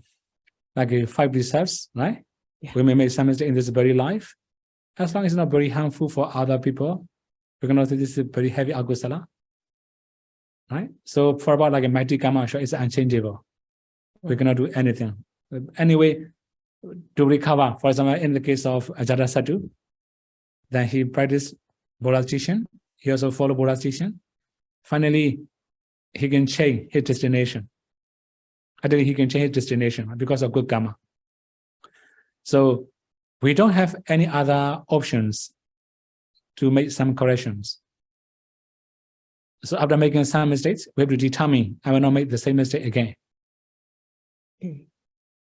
like 5 precepts, right? Yeah. We may make some mistake in this very life. As long as it's not very harmful for other people, we can also this is very heavy agusala. Right? So for about like a mighty karma, sure, it's unchangeable. We cannot do anything. Anyway, to recover, for example, in the case of Ajatasattu, then he practiced Buddha's teaching. He also followed Buddha's teaching. Finally, he can change his destination. I think he can change his destination because of good karma. So we don't have any other options to make some corrections. So after making some mistakes, we have to determine I will not make the same mistake again.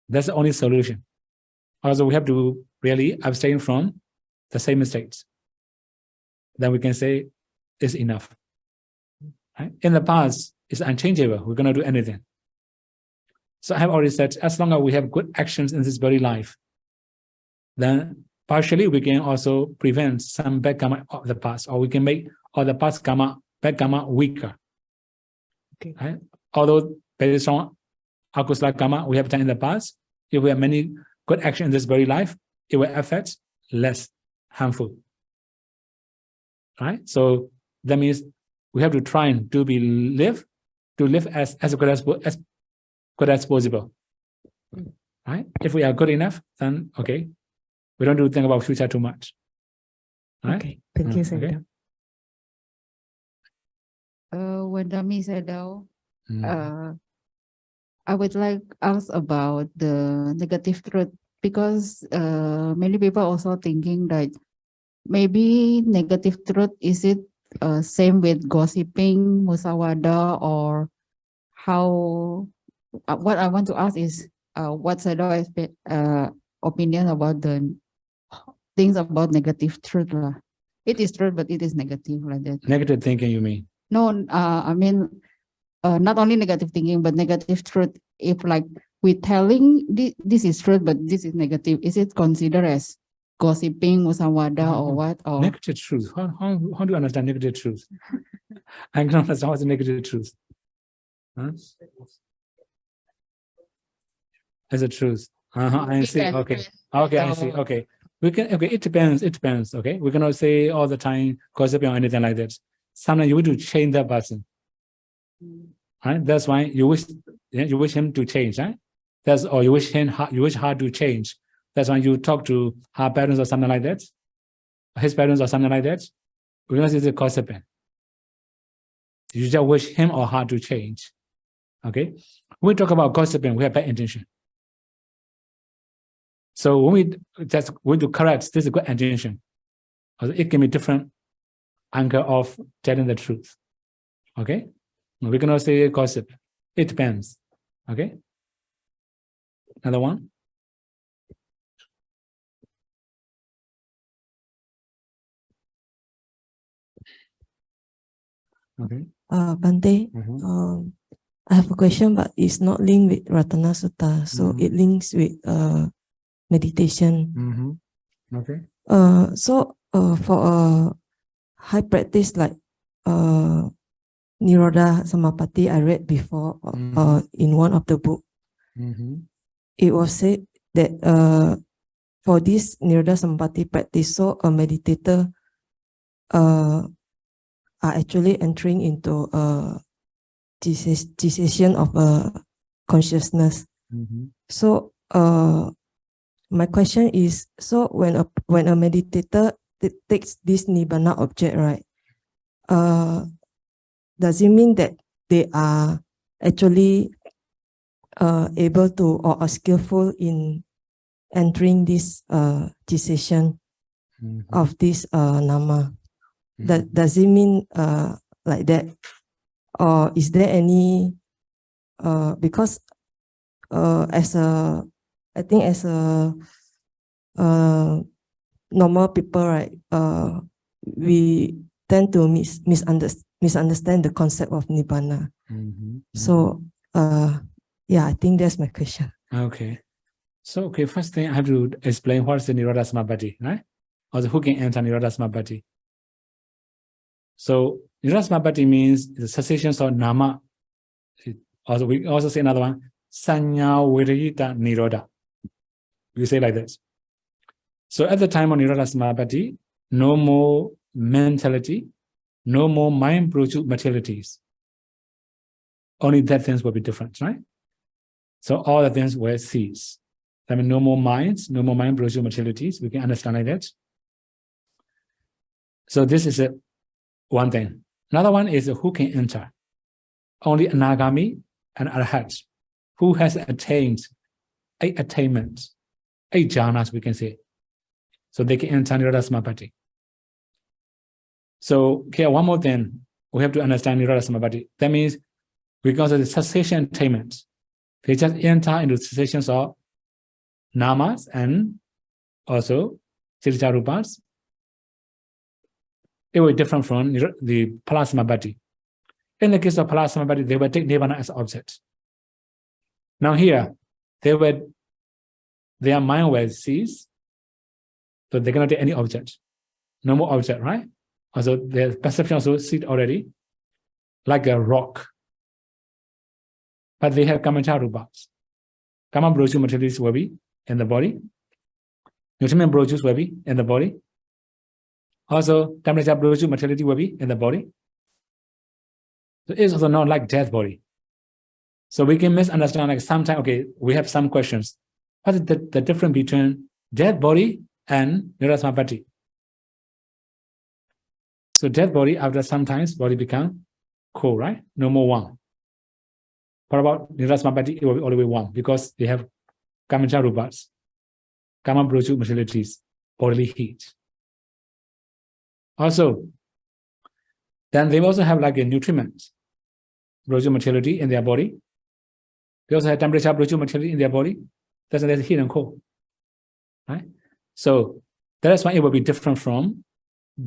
That's the only solution. Also, we have to really abstain from the same mistakes. Then we can say it's enough. Right? In the past, it's unchangeable. We're going to do anything. So I have already said, as long as we have good actions in this very life, then partially we can also prevent some bad karma of the past, or we can make all the past karma, bad karma weaker. Okay. Right? Although based on akusala karma we have done in the past, if we have many good action in this very life, it will affect less harmful. Right? So that means we have to try and to live as good as possible. Right? If we are good enough, then okay, we don't do think about future too much. Right? Okay, thank you, okay. When Dami said I would like to ask about the negative truth, because many people also thinking that maybe negative truth, is it same with gossiping, musawada, or how? What I want to ask is what's your opinion about the things about negative truth? It is true, but it is negative like that. Negative thinking, you mean? No, I mean, not only negative thinking, but negative truth. If like we telling this is truth, but this is negative, is it considered as gossiping, musawada, or what? Or negative truth. How do you understand negative truth? I don't understand what's negative truth. Huh? As a truth. I see. Okay. Okay, I see. Okay. We can. Okay, it depends. It depends. Okay, we cannot say all the time gossiping or anything like that. Sometimes you need to change that person. Right? That's why you wish him to change, right? Or you wish her to change. That's why you talk to her parents or something like that, his parents or something like that, because it's a gossiping. You just wish him or her to change. Okay? When we talk about gossiping, we have bad intention. So when we just want to correct, this is good intention. It can be different angle of telling the truth. Okay? We cannot say gossip. It depends. Okay? Another one. Okay. Bante, I have a question, but it's not linked with Ratanasutta, so it links with meditation. Okay. So for a high practice like Nirodha Samapatti, I read before in one of the book. It was said that for this Nirodha Samapatti practice, so a meditator are actually entering into a cessation of consciousness. So my question is, so when a meditator takes this nibbana object, right? Does it mean that they are actually able to or are skillful in entering this cessation of this nama? Does it mean like that? Or is there any because as a normal people, right, we tend to misunderstand the concept of nibbana. So yeah, I think that's my question. Okay. So first thing I have to explain what is the Nirodha Samapatti, right? Or who can enter Nirodha Samapatti. So Nirodha Samapatti means the cessation of nama. Also, we also say another one, Sanya Virayita Nirodha. We say like this. So at the time of Nirodha Samapatti, no more mentality, no more mind-produced materialities. Only that things will be different, right? So all the things will cease. I mean, no more minds, no more mind-produced materialities. We can understand like that. So this is one thing. Another one is who can enter. Only Anagami and Arhat, who has attained 8 attainments, 8 jhanas, we can say. So they can enter Nirodha Samapatti. So here, one more thing, we have to understand Nirodha Samapatti. That means because of the cessation attainments, they just enter into cessations of namas and also Sirjarupas. It will be different from the Palasamapatti. In the case of Palasamapatti, they will take Nibbana as object. Now here, their mind will cease, so they cannot take any object. No more object, right? Also, their perception also ceased already, like a rock. But they have Kamacharupas. Kama broju materials will be in the body. Nutriment brojus will be in the body. Also, temperature broju materiality will be in the body. So it's also not like death body. So we can misunderstand, like sometimes, okay, we have some questions. What is the difference between death body and Nirodha Samapatti? So death body, after sometimes, body become cool, right? No more warm. What about Nirodha Samapatti? It will be always warm because they have Kamacharupas, Kama broju materialities, bodily heat. Also, then they also have like a nutriment broju materiality in their body. They also have temperature broju materiality in their body. That's heat and cold, right? So that's why it will be different from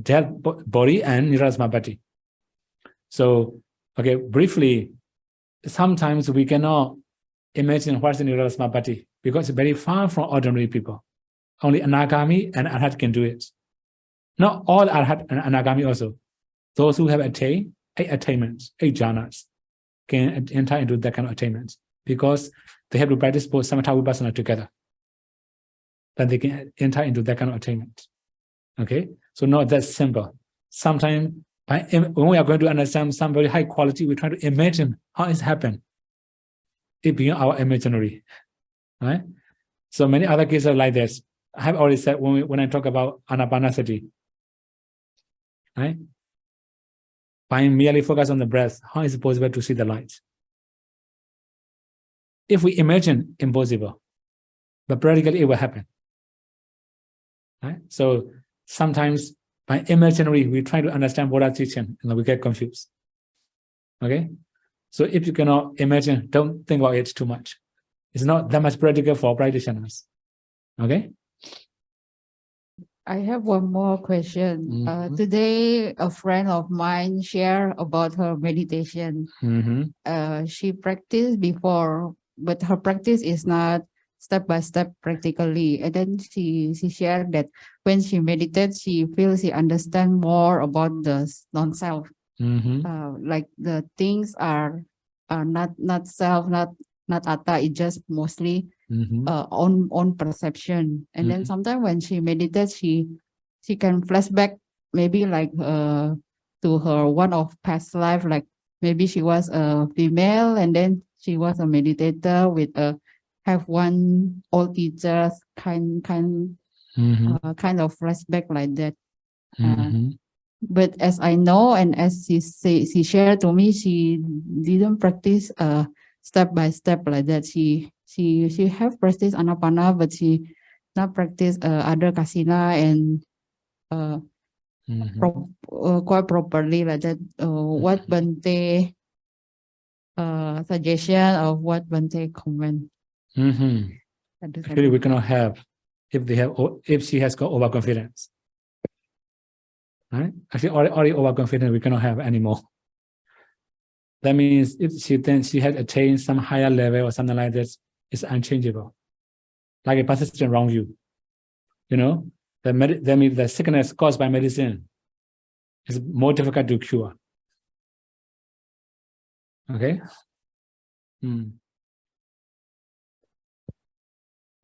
dead body and Nirodha Samapatti. So, okay, briefly, sometimes we cannot imagine what's the Nirodha Samapatti because it's very far from ordinary people. Only Anagami and Arhat can do it. Not all Arhat and Anagami also. Those who have attained 8 attainments, 8 jhanas, can enter into that kind of attainments because they have to practice both Samatha Vipassana together. Then they can enter into that kind of attainment. Okay? So not that simple. Sometimes When we are going to understand some very high quality, we try to imagine how it's happened. It being our imaginary, right? So many other cases like this. I have already said when I talk about anapanasati, right? By merely focus on the breath, how is it possible to see the light? If we imagine, impossible, but practically it will happen, right? So sometimes by imaginary, we try to understand Buddha's teaching and we get confused. Okay? So if you cannot imagine, don't think about it too much. It's not that much practical for practitioners. Okay? I have one more question. Mhm. Today, a friend of mine shared about her meditation. She practiced before, but her practice is not step by step practically. And then she shared that when she meditates, she feels she understands more about the non-self. Like the things are not self, not atta. It's just mostly own perception. And then sometimes when she meditates, she can flashback maybe like to her one of past life, like maybe she was a female and then she was a meditator with have one old teacher kind of flashback like that. But as I know, and as she shared to me, she didn't practice step by step like that. She have practiced anapana, but she not practice other kasina and quite properly like that. What Bante suggestion of what Bante comment? Actually, we cannot have if she has got overconfidence. Right? Actually, already overconfident, we cannot have anymore. That means if she had attained some higher level or something like this, it's unchangeable. Like a persistent wrong view. You know, that means the sickness caused by medicine is more difficult to cure. Okay?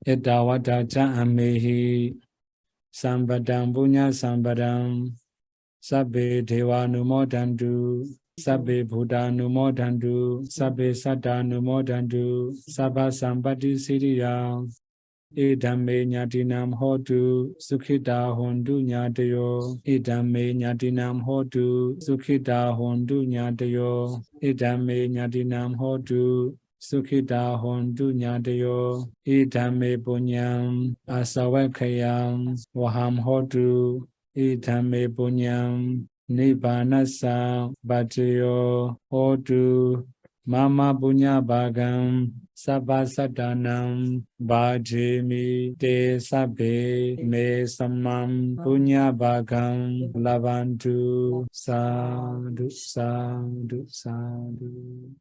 Etawata cha amehi sambadam punya sambadam sabbe deva numodantu sabbe buddha numodantu sabbe saddha numodantu sabba sampatti siriya Idame nyatinam hotu sukhita hondu nyatayo Idame nyatinam hotu sukhita hondu nyatayo Idame nyatinam hotu sukhita hondu nyatayo Idame punyam asawakayam waham hotu Idame punyam nibbanasa bhajayo hotu Mama punya bagam sabba sadanam bhajemi te sabbe me samam punya bagam lavantu sadhu sadhu sadhu.